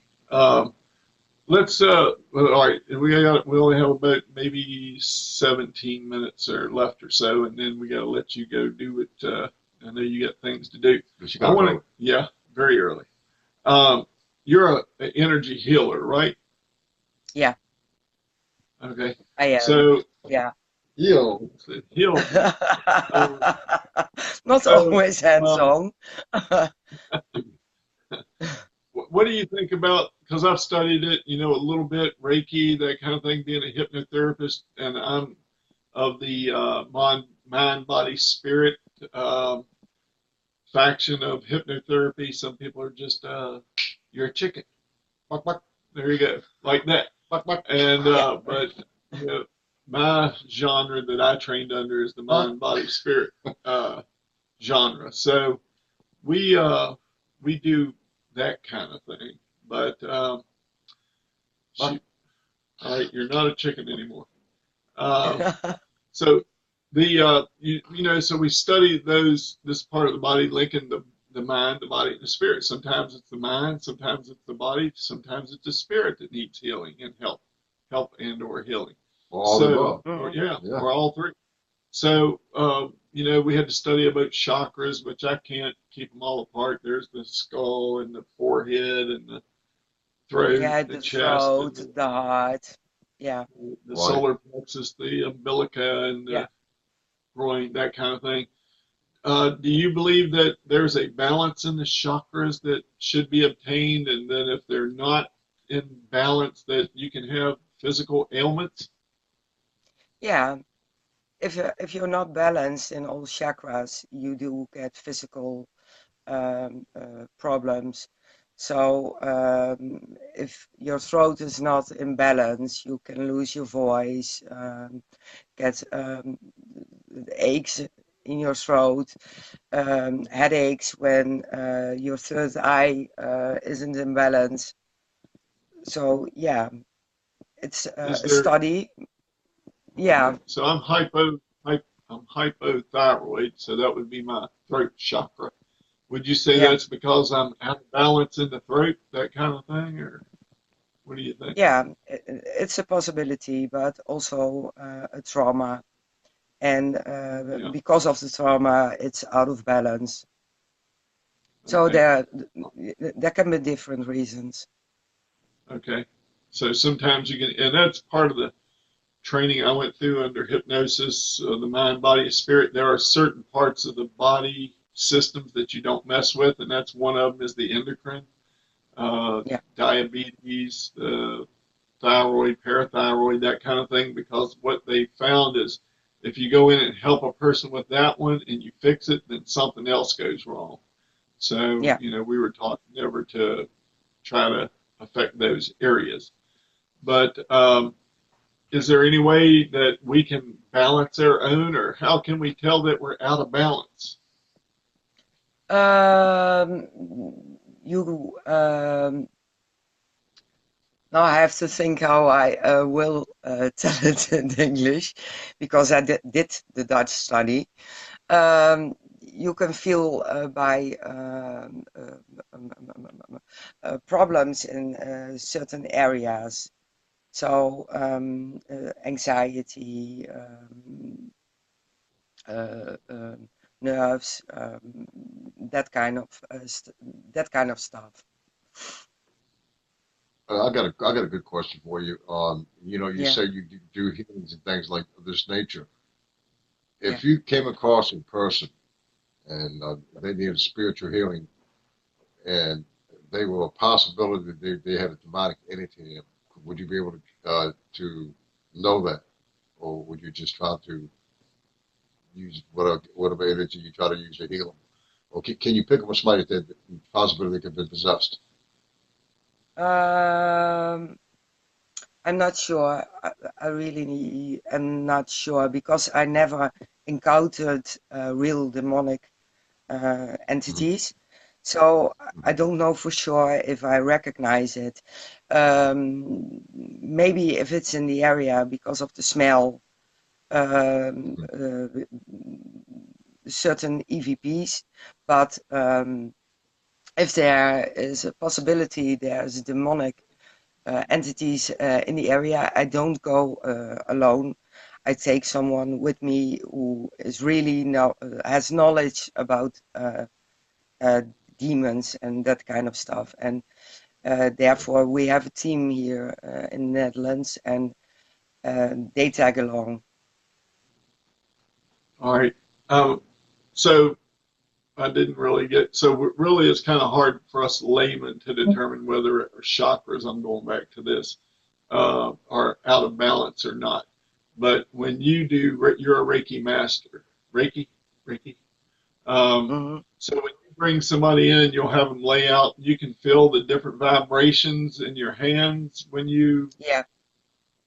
Let's well, all right, we only have about maybe 17 minutes or left or so, and then we gotta let you go do it. I know you got things to do. But you I gotta want to, go. yeah, very early. You're an energy healer, right? Yeah, Okay. I am. So Yeah. Yo, heal me. Not So, always hands um, on. what do you think about? Because I've studied it, a little bit, Reiki, that kind of thing, being a hypnotherapist, and I'm of the mind, body, spirit um, faction of hypnotherapy. Some people are just, you're a chicken. Buck, buck. There you go, like that. Buck, buck. And Yeah. but my genre that I trained under is the mind, body, spirit genre. So we uh, we do that kind of thing. But shoot, all right, you're not a chicken anymore. Uh, so so we study this part of the body linking the mind, the body, and the spirit. Sometimes it's the mind, sometimes it's the body, sometimes it's the spirit that needs healing and help and or healing. all the So, above. or Mhm. yeah, Yeah. or all three. So, we had to study about chakras, which I can't keep them all apart. There's the skull and the forehead and the throat, Yeah, the the chest, and throat, the heart. Yeah, the Right. solar plexus, the umbilica, and yeah. the groin, that kind of thing. Do you believe that there's a balance in the chakras that should be obtained, and then if they're not in balance, that you can have physical ailments? Yeah. If you're not balanced in all chakras, you do get physical problems. So if your throat is not in balance, you can lose your voice, get aches in your throat, headaches when your third eye isn't in balance. So yeah, it's Is a there, study. Yeah, okay, so I'm hypothyroid, so that would be my throat chakra. Would you say yeah, that's because I'm out of balance in the throat, that kind of thing, or what do you think? yeah. It's a possibility, but also a trauma, and Yeah. because of the trauma, it's out of balance. So Okay. there can be different reasons. Okay. So sometimes you can, and that's part of the training I went through under hypnosis, the mind, body, spirit. There are certain parts of the body systems that you don't mess with, and that's one of them is the endocrine, Yeah, diabetes, thyroid, parathyroid, that kind of thing. Because what they found is if you go in and help a person with that one and you fix it, then something else goes wrong. So, yeah. we were taught never to try to affect those areas. But is there any way that we can balance our own, or how can we tell that we're out of balance? Um, you Now I have to think how I will tell it in English because I did the Dutch study. You can feel by problems in certain areas. So anxiety, nerves, that kind of that kind of stuff. I got a good question for you. You Yeah, say you do healings and things like this nature. yeah. If you came across a person and they needed spiritual healing, and they were a possibility that they had a demonic entity in them, would you be able to know that, or would you just try to use whatever energy you try to use to heal them? Or can you pick up a somebody that possibility they could be possessed? Um, I'm not sure. I really am not sure because I never encountered real demonic Mhm. entities. So I don't know for sure if I recognize it. Maybe if it's in the area because of the smell, Mhm. certain EVPs, but if there is a possibility there's demonic entities in the area, I don't go alone. I take someone with me who is really has knowledge about uh, demons and that kind of stuff. And therefore, we have a team here in the Netherlands, and they tag along. All right. So I didn't really get, so really it's kind of hard for us laymen to determine whether our chakras, I'm going back to this, are out of balance or not. But when you do, you're a Reiki master. Reiki. Um, Hmm. so when you bring somebody in, you'll have them lay out. You can feel the different vibrations in your hands when you Yeah,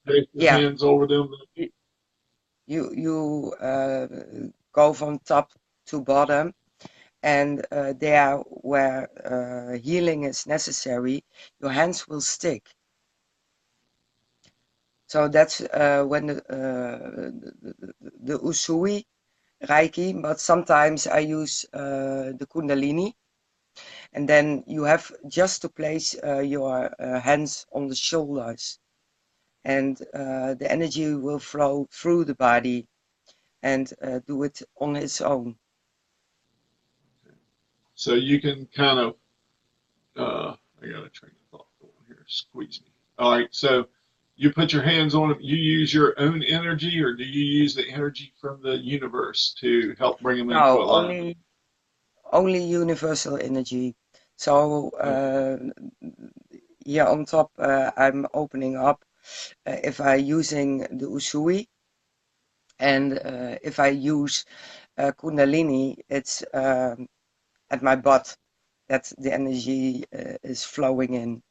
place your yeah. hands over them. You go from top to bottom, and there where healing is necessary, your hands will stick. So that's when the Usui Reiki, but sometimes I use the Kundalini, and then you have just to place your hands on the shoulders, and the energy will flow through the body and do it on its own. So you can kind of, I got a train of thought going here. Squeeze me. All right. So you put your hands on them. You use your own energy, or do you use the energy from the universe to help bring them into No, alignment? only universal energy. So Okay. here on top, I'm opening up. If I using the Usui, and if I use Kundalini, it's at my butt that the energy is flowing in.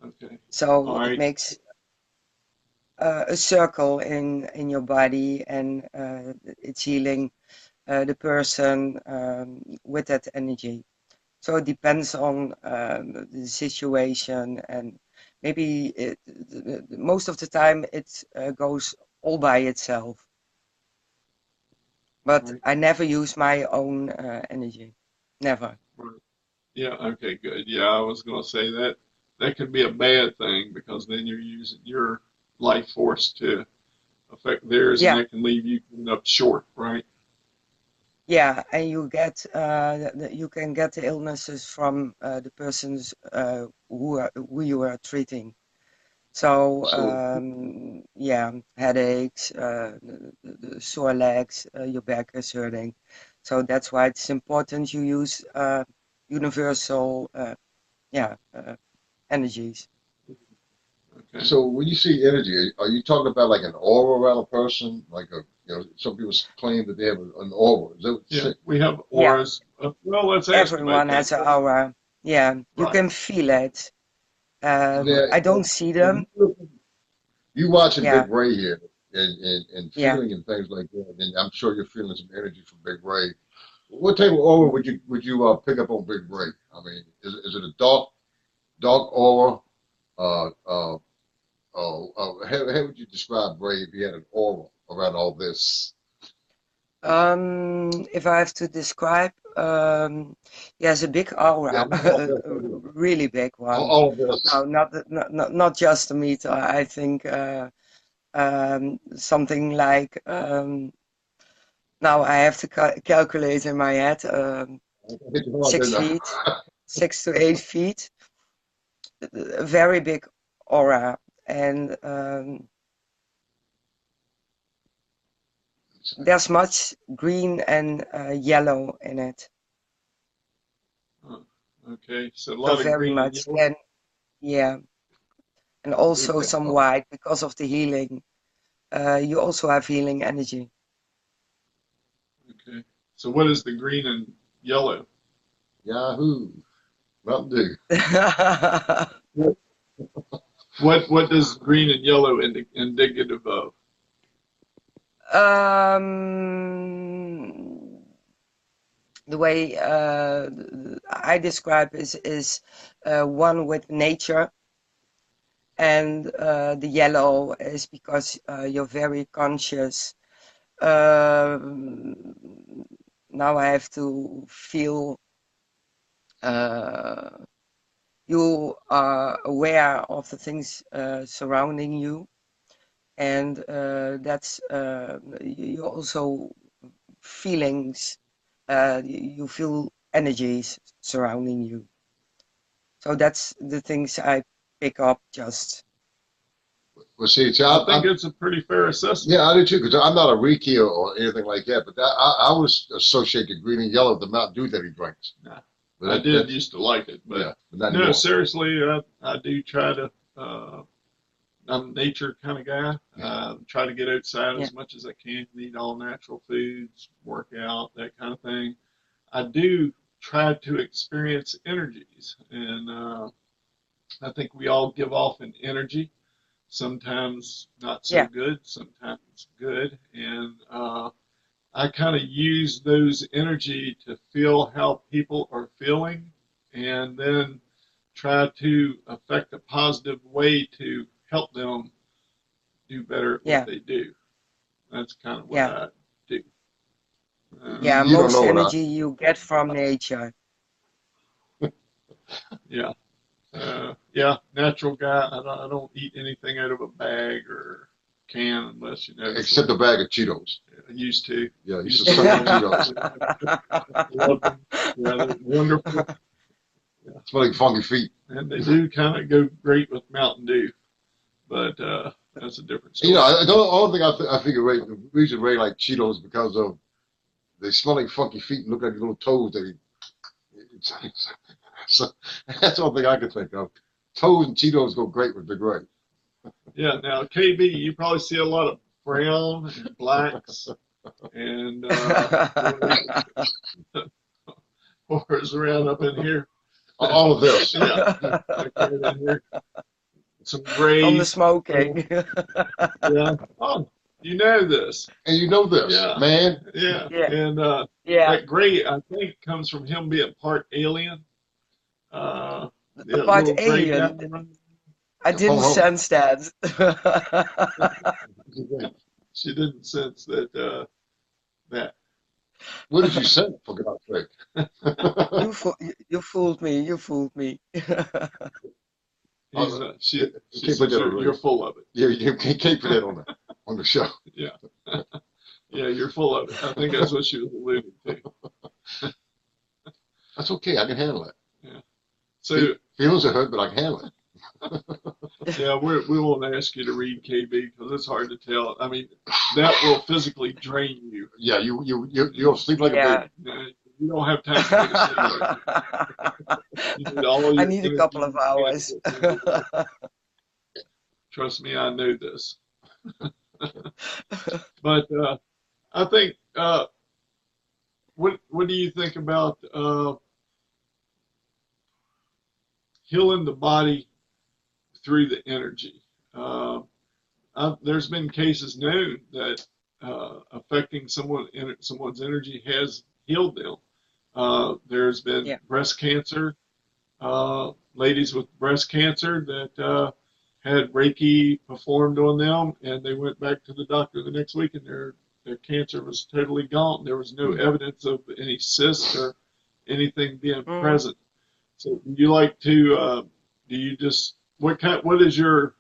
Okay. So All it right. makes a circle in your body, and it's healing the person with that energy. So it depends on the situation, and maybe most of the time it goes all by itself. But Right. I never use my own energy. Never. Right. Yeah. Okay. Good. Yeah, I was going to say that that could be a bad thing because then you're using your life force to affect theirs, and Yeah, that can leave you coming up short. Right. yeah, and you get you can get the illnesses from the persons who you are treating. So So yeah, headaches, sore legs, your back is hurting. So that's why it's important you use universal yeah energies. okay. So when you see energy, are you talking about like an aura around a person? Like a, some people claim that they have an aura. Is that what you Yeah, say? we have Yeah, auras. Well, let's ask about everyone that. has an aura. Yeah, you Right. can feel it. Uh-huh. Yeah. I don't see them. You watching Big Yeah, Ray here and yeah. feeling and things like that, and I'm sure you're feeling some energy from Big Ray. What type of aura would you pick up on Big Ray? I mean, is it a dark aura? Uh, uh, how would you describe Ray if he had an aura around all this? If I have to describe, he has a big Yeah, aura, not all a this. really big one. All of this. No, not just a meter. I think something like now I have to calculate in my head. I hit you hard, Six didn't feet, 6 to 8 feet. A very big aura, and there's much green and yellow in it. Uh, okay. So a So lot of very green and much, yellow. and yeah, and also some I? white because of the healing. You also have healing energy. Okay. So what is the green and yellow? Yahoo! Mountain Dew. What does green and yellow indicative of? um, the way I describe is one with nature, and the yellow is because you're very conscious. Um, Now I have to feel uh, you are aware of the things surrounding you, and that's you also feelings. You feel energies surrounding you. So that's the things I pick up just. Well, see, I think it's a pretty fair assessment. yeah, I do too, because I'm not a Reiki or anything like that, but I would associate the green and yellow with the Mountain Dew that he drinks. Nah, But I did that's, used to like it, yeah, but but not no, anymore. seriously, I do try to. I'm a nature kind of guy. Try to get outside Yeah, as much as I can, eat all natural foods, work out, that kind of thing. I do try to experience energies, and I think we all give off an energy. Sometimes not so yeah, good, sometimes good, and I kind of use those energy to feel how people are feeling, and then try to affect a positive way to help them do better at what yeah, they do. That's kind of what yeah, I do. yeah. You don't Most know what I. energy you get from nature. Yeah, yeah, natural guy. I don't eat anything out of a bag or can unless you know. Except a bag of Cheetos. I used to. Yeah, you should Used to suck on love Cheetos. them. Love them. Yeah, they're wonderful. Yeah. Smell like funky feet. And they do kind of go great with Mountain Dew, but that's a different You know, story. the only thing I figure Ray, the reason Ray like Cheetos is because of they smell like funky feet and look like little toes that he. So that's the only thing I can think of. Toes and Cheetos go great with Big Ray. Yeah, now KB, you probably see a lot of brown and blacks and whores around up in here. All of this. Yeah, like right in here. Some From the grays. smoking. Yeah. Oh, you know this. And you know this, Yeah. man. Yeah. Yeah, And yeah, that gray, I think, comes from him being part alien. Yeah, About little gray guy. alien, I Your phone didn't open. sense that. She didn't sense that. What did you say? For God's sake. You fooled me. You fooled me. He's You she can't put says that on you're radio. full of it. You can't put that on the show. Yeah. Yeah, you're full of it. I think that's what she was alluding to. That's okay. I can handle it. Yeah. So Feelings are hurt, but I can handle it. yeah, we won't ask you to read KB because it's hard to tell. I mean, that will physically drain you. Yeah, you'll sleep like a Yeah. baby. You don't have time to go to sleep. Right? You need all I your need a energy couple of you can hours. to get. Trust me, I know this. But I think, what do you think about healing the body through the energy? There's been cases known that affecting someone's energy has healed them. There's been Yeah. breast cancer, ladies with breast cancer that had Reiki performed on them, and they went back to the doctor the next week, and their cancer was totally gone. There was no evidence of any cyst or anything being present. So, do you like to? Do you just what is your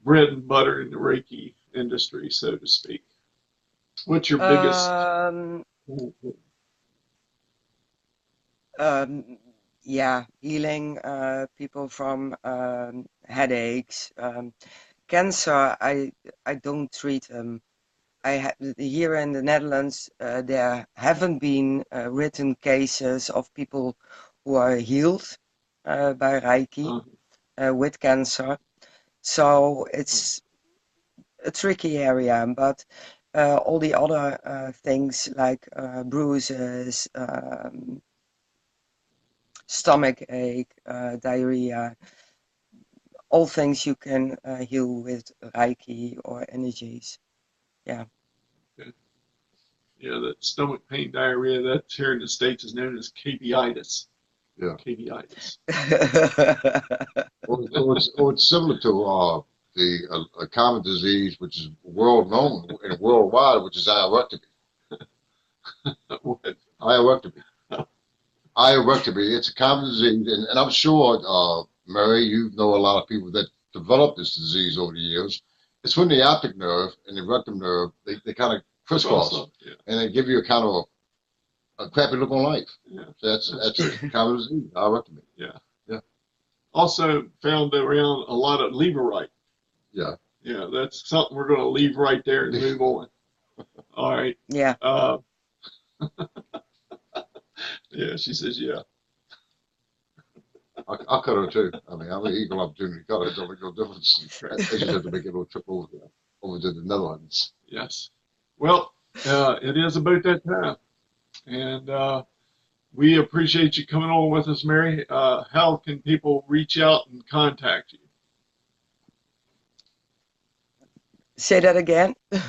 bread and butter in the Reiki industry, so to speak? What's your biggest? Yeah, healing people from headaches. Cancer, I don't treat them. Here in the Netherlands, there haven't been written cases of people who are healed by Reiki with cancer. So it's a tricky area, but all the other things like bruises, stomach ache, diarrhea, all things you can heal with Reiki or energies. Yeah. Okay. Yeah, that stomach pain, diarrhea, that's here in the States is known as caviitis. Yeah. Caviitis. Or it's similar to a common disease, which is world known and worldwide, which is ivermectin. What? Ivermectin. Ivermectin. It's a common disease, and I'm sure, Mary, you know a lot of people that developed this disease over the years. It's when the optic nerve and the rectum nerve they kind of crisscross, Yeah. and they give you a kind of a crappy look on life. Yeah. That's a common disease. Ivermectin. Yeah. Yeah. Also found around a lot of leverite. Yeah. Yeah, that's something we're going to leave right there and move on. All right. Yeah. Yeah, she says, yeah. I'll cut her too. I mean, I'm an equal opportunity cut her. It don't make no difference. I just have to make a little trip over to the Netherlands. Yes. Well, it is about that time. And we appreciate you coming on with us, Mary. How can people reach out and contact you? Say that again. Yeah.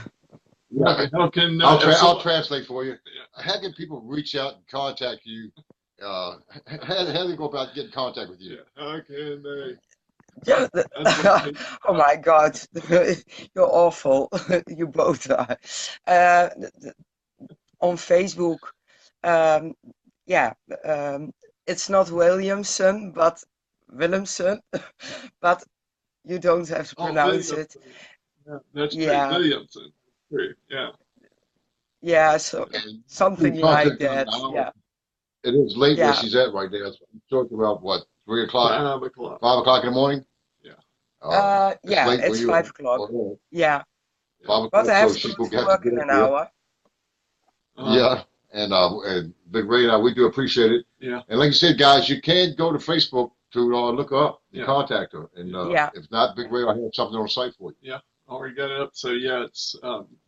How can I'll translate for you. How can people reach out and contact you? How do they go about getting in contact with you? Yeah, how can they? Oh my God, you're awful. You both are. On Facebook, yeah, it's not Williamson, but Willemsen, but you don't have to pronounce it. Yeah, that's true. Yeah. Williamson. True. Yeah. Yeah, so something like that. Yeah. It is late where Yeah. she's at right now. I'm talking about what, 3 o'clock? 5 o'clock. 5 o'clock in the morning? Yeah. Yeah, late it's 5 o'clock. Yeah. 5 o'clock. But I have So to she's go gonna to have work to in get an up there. hour. Yeah, and Big Ray, we do appreciate it. Yeah. And like you said, guys, you can go to Facebook to look her up and Yeah. contact her. And Yeah. if not, Big Ray, I have something on the site for you. Yeah. Already got it up. So yeah, it's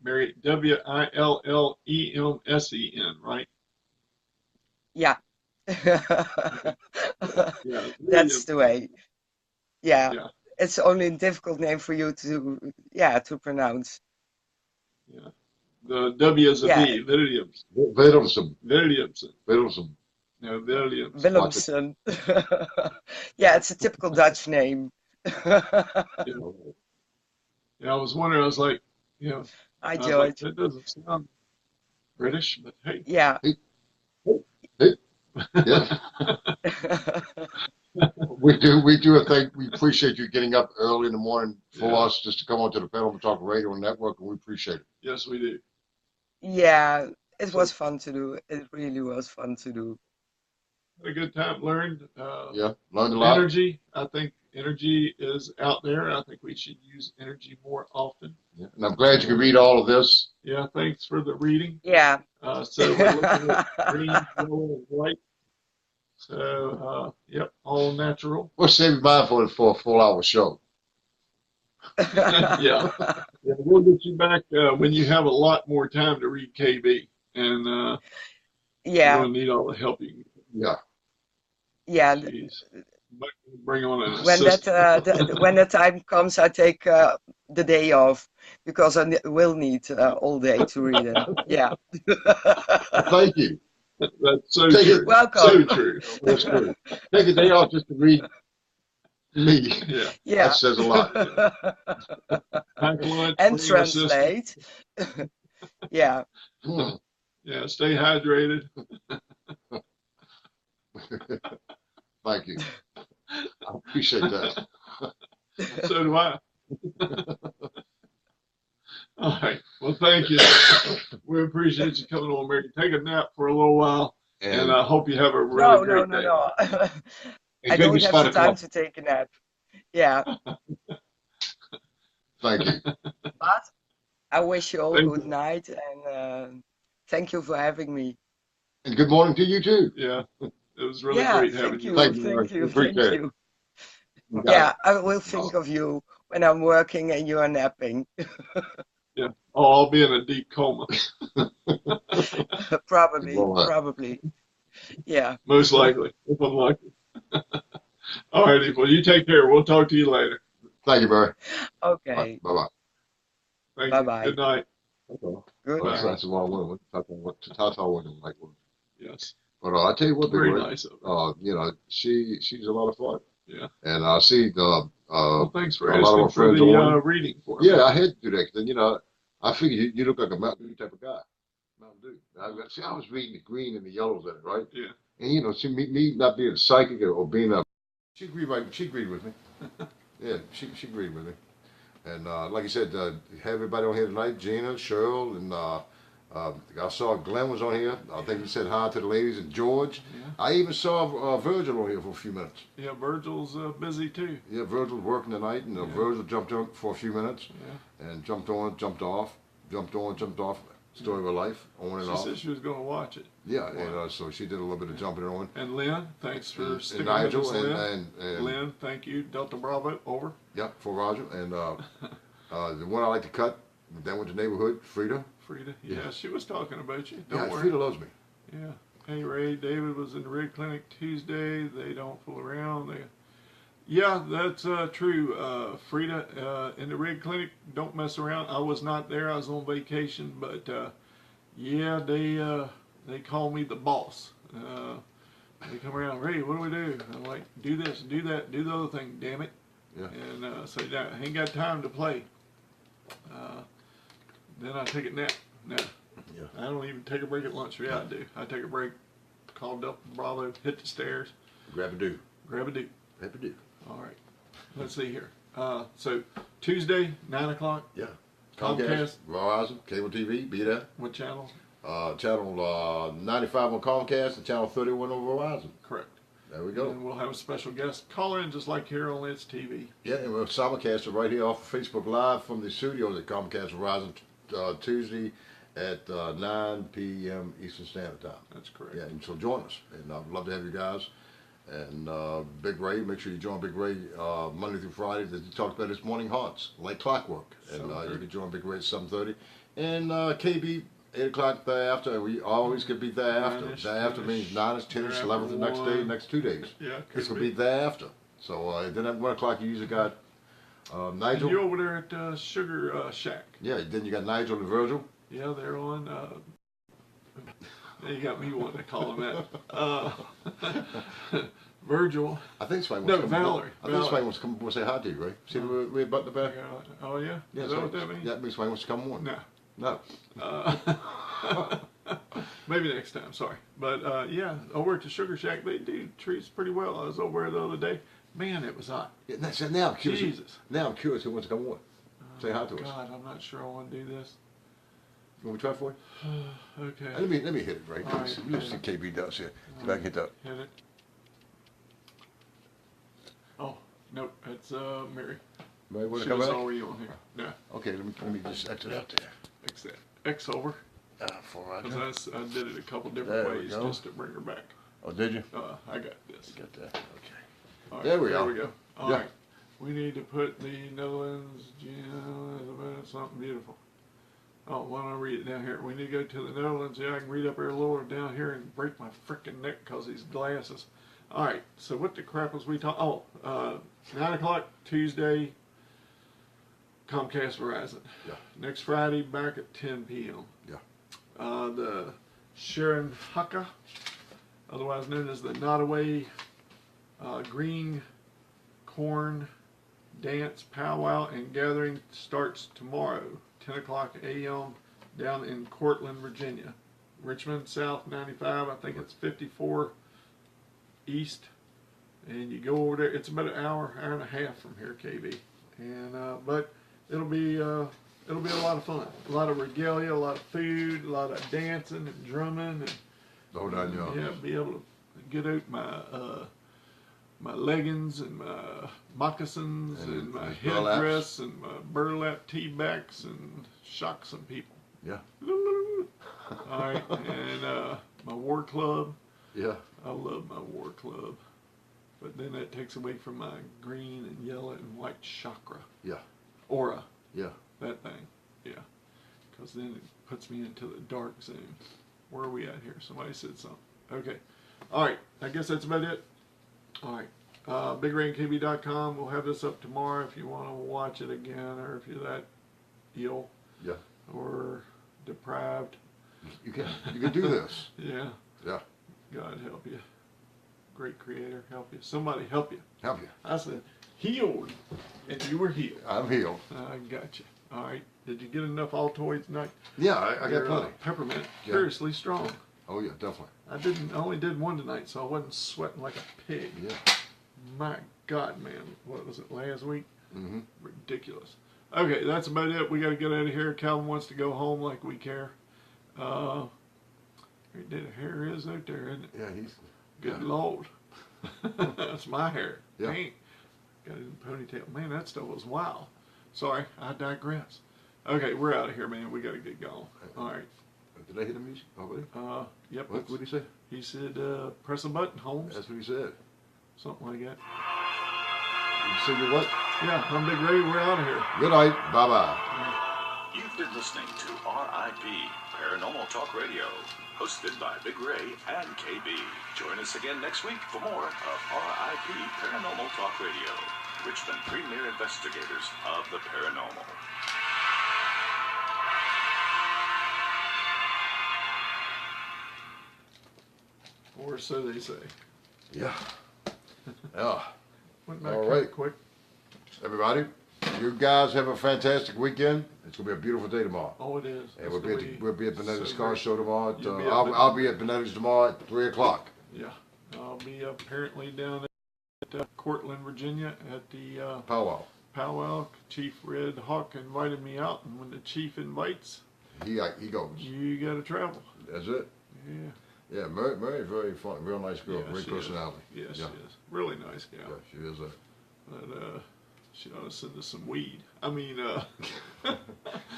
Mary Willemsen, right? Yeah. Yeah. That's the way. Yeah. Yeah. It's only a difficult name for you to pronounce. Yeah. The W is a Yeah. V. Williams. Willemsen. Williamson. Willemsen. No, Williams. Willemsen. Yeah, it's a typical Dutch name. Yeah. Yeah, I was wondering. I was like, you know, Hi, I was like, George. that doesn't sound British, but hey. Yeah. Hey, hey, yeah. We do a thing. We appreciate you getting up early in the morning for Yeah. us just to come onto the Paranormal Talk Radio Network, and we appreciate it. Yes, we do. Yeah, it So was fun to do. It really was fun to do. had a good time. Learned Yeah, learned a lot. energy. I think energy is out there. I think we should use energy more often. Yeah. And I'm glad you can read all of this. Yeah, thanks for the reading. Yeah. So we're looking at green, yellow, and white. So, yep, all natural. We'll save mine for a full hour show. Yeah. Yeah, we'll get you back when you have a lot more time to read KB, and you're Yeah, going to need all the help you can get. Yeah. yeah. Jeez. Might bring on an When that assistant. when the time comes, I take the day off because I will need all day to read it. Yeah. Thank you. That's so Take it. true. Welcome. So true. That's good. Take a day off just to read me. Yeah. Yeah. That says a lot. Pack lunch, And bring an assistant. translate. Yeah. Hmm. Yeah, stay hydrated. Thank you. I appreciate that. So do I. All right. Well, thank you. We appreciate you coming on, Mary. Take a nap for a little while, and I hope you have a really No, great day. no. and I good don't have the time Spotify. to take a nap. Yeah. Thank you. But I wish you all Thank good you. night and thank you for having me. And good morning to you too. Yeah, it was really Yeah, great having thank you. you, Thank you, thank Mary. you, Appreciate thank it. you. You got Yeah, it. I will think of you when I'm working and you are napping. Yeah. Oh, I'll be in a deep coma. Probably. Yeah. Most likely, if I'm lucky. All righty. Well, you take care. We'll talk to you later. Thank you, Mary. Okay. Bye bye. Thank you. Bye-bye. Good night. Good Well, night. that's a long one. Tata wasn't like one. Yes. But I tell you what, Big Very Ray, nice of her. you know, she's a lot of fun. Yeah. And I see Well, thanks for a lot of asking our for friends the on. reading for me. Yeah, I had to do that. Then you know, I figured you look like a Mountain Dew type of guy. Mountain Dew. See, I was reading the green and the yellows in it, right? Yeah. And you know, see me not being psychic or being a, she agreed with me. Yeah, she agreed with me. And like I said, have everybody on here tonight, Gina, Cheryl, and I saw Glenn was on here. I think he said hi to the ladies and George. Yeah. I even saw Virgil on here for a few minutes. Yeah, Virgil's busy too. Yeah, Virgil's working tonight, and Yeah. Virgil jumped on for a few minutes, Yeah. and jumped on, jumped off, jumped on, jumped off. Story of her life, on and She off. said she was going to watch it. Yeah, Wow. and so she did a little bit of jumping on. And Lynn, thanks for And sticking Nigel with us, Lynn. and Lynn, thank you. Delta Bravo, over. yeah, for Roger. And the one I like to cut, that went to neighborhood, Frida. Frida, yeah, she was talking about you. Yeah, Don't worry. Frida loves me. Yeah. Hey, Ray, David was in the Rig Clinic Tuesday. They don't fool around. Yeah, that's true. Frida, in the Rig Clinic, don't mess around. I was not there. I was on vacation, but yeah, they call me the boss. They come around, Ray, what do we do? I'm like, do this, do that, do the other thing, damn it. Yeah. And so yeah, I ain't got time to play. Then I take a nap. No, Yeah. I don't even take a break at lunch. Yeah, I do. I take a break, call Delta Bravo, hit the stairs, Grab a do. grab a do. Grab a do. All right. Let's see here. So Tuesday, 9 o'clock. Yeah. Comcast. Verizon, cable TV, be there. What channel? Channel 95 on Comcast and channel 31 on Verizon. Correct. There we go. And we'll have a special guest call in just like here on It's TV. Yeah, and we'll simulcast it right here off of Facebook Live from the studios at Comcast Verizon Tuesday at 9 p.m. Eastern Standard Time. That's correct. Yeah, and so join us. And I'd love to have you guys. And Big Ray, make sure you join Big Ray Monday through Friday that you talked about this morning, haunts, like clockwork. And you can join Big Ray at 7:30. And KB, 8 o'clock thereafter. We always could be thereafter. Nine-ish, Thereafter 10-ish, means 9ish, 10ish, 11th the next day, 1. next 2 days. Yeah, It's could going to be thereafter. So then at 1 o'clock, you usually got And Nigel. you're over there at Sugar Shack. Yeah, then you got Nigel and Virgil. Yeah, they're on. You got me wanting to call him that. Virgil. I think somebody No, wants to come. Valerie. I think somebody wants to come and say hi to you, right? See the red button there? Oh, yeah? Yeah, Is that what that means? That means somebody wants to come on. No. No. Maybe next time, sorry. But yeah, over at the Sugar Shack, they do treats pretty well. I was over there the other day. Man, it was hot. Yeah, now I'm curious. Jesus. Now I'm curious who wants to come on. Say hi to us. God, I'm not sure I want to do this. You want me to try for you? Okay. Let me hit it right. All Let's right, see what KB does here. See if I can hit that. Hit it. Oh, nope, it's Mary. Mary, want She to come was back? already on here. No, Okay, let me just exit out there. X that. X over. For right now. Because I did it a couple different There we ways go. just to bring her back. Oh, did you? I got this. Got that. Okay. All right, There we There are. we go. All Yeah. right. We need to put the Netherlands, something beautiful. Oh, why don't I read it down here? We need to go to the Netherlands. Yeah, I can read up here a little down here and break my freaking neck because these glasses. All right. So what the crap was we talking? Oh, 9 o'clock Tuesday, Comcast Verizon. Yeah. Next Friday back at 10 p.m. Yeah. The Sharon Haka, otherwise known as the Nodaway Green Corn Dance Powwow and Gathering starts tomorrow, 10 o'clock a.m. down in Cortland, Virginia. Richmond, South 95, I think it's 54 East. And you go over there, it's about an hour and a half from here, KB. And, but it'll be a lot of fun. A lot of regalia, a lot of food, a lot of dancing and drumming. And, The whole 9 yards. yeah, be able to get out my leggings and my moccasins and my burlaps. headdress and my burlap tea backs and shock some people. Yeah. All right, and my war club. Yeah. I love my war club, but then that takes away from my green and yellow and white chakra. Yeah. Aura. Yeah. That thing. Yeah. Because then it puts me into the dark zone. Where are we at here? Somebody said something. Okay. All right. I guess that's about it. All right. BigRainKB.com. We'll have this up tomorrow if you want to watch it again or if you're that ill. Yeah. Or deprived. You can do this. Yeah. Yeah. God help you. Great Creator help you. Somebody help you. Help you. I said healed, and you were healed. I'm healed. I got you. All right. Did you get enough Altoids tonight? Yeah, I got Your, plenty. Peppermint, Yeah. curiously strong. Oh yeah, definitely. I only did one tonight, so I wasn't sweating like a pig. Yeah. My God, man, what was it, last week? Mm-hmm. Ridiculous. Okay, that's about it. We got to get out of here. Calvin wants to go home like we care. Her hair is out there, isn't it? Yeah, he's Good yeah. Lord. That's my hair. Yeah. Dang. Got it in a ponytail. Man, that stuff was wild. Sorry, I digress. Okay, we're out of here, man. We got to get going. All right. Did I hear the music already? Yep. What did he say? He said, press a button, Holmes. That's what he said. Something like that. You said you what? Yeah, I'm Big Ray. We're out of here. Good night. Bye-bye. You've been listening to R.I.P. Paranormal Talk Radio, hosted by Big Ray and KB. Join us again next week for more of R.I.P. Paranormal Talk Radio, Richmond premier investigators of the paranormal. Or so they say. Yeah. Yeah. Went back All kinda right. quick. Everybody, you guys have a fantastic weekend. It's gonna be a beautiful day tomorrow. Oh, it is. And It's we'll gonna be at Benedict's so Car great. Show tomorrow. You'll be at I'll be at Benedict's tomorrow at 3 o'clock. Yeah. I'll be apparently down at Cortland, Virginia at the Powwow. powwow. Chief Red Hawk invited me out, and when the chief invites, He goes. you got to travel. That's it. Yeah. Yeah, Mary's very fun, real nice girl, Yeah, great she is. personality. Yes, Yeah. she is. Really nice gal. Yeah, she is a. But she ought to send us some weed. I mean,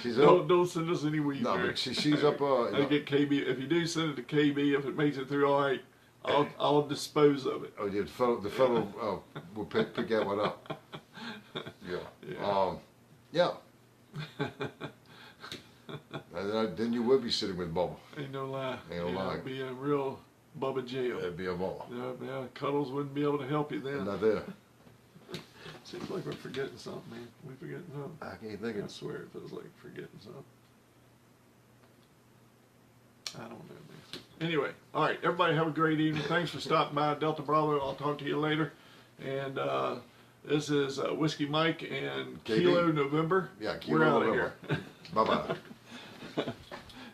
She's don't send us any weed. No, Mary. but she's up. I get KB. If you do send it to KB, if it makes it through all right, I'll dispose of it. Oh, yeah, the fellow will pick that one up. Yeah. Yeah. Yeah. And then you would be sitting with Bubba. Ain't no lie. Ain't no Yeah, lie. it'd be a real Bubba jail. That'd be a Bubba. Yeah, Cuddles wouldn't be able to help you then. Not there. Seems like we're forgetting something, man. We forgetting something. I can't think I of. swear it feels like forgetting something. I don't know, man. Anyway, all right, everybody have a great evening. Thanks for stopping by Delta Bravo. I'll talk to you later. And this is Whiskey Mike and KB. Kilo November. Yeah, Kilo We're out November. of here. Bye-bye.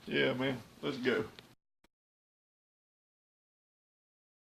Yeah, man. Let's go.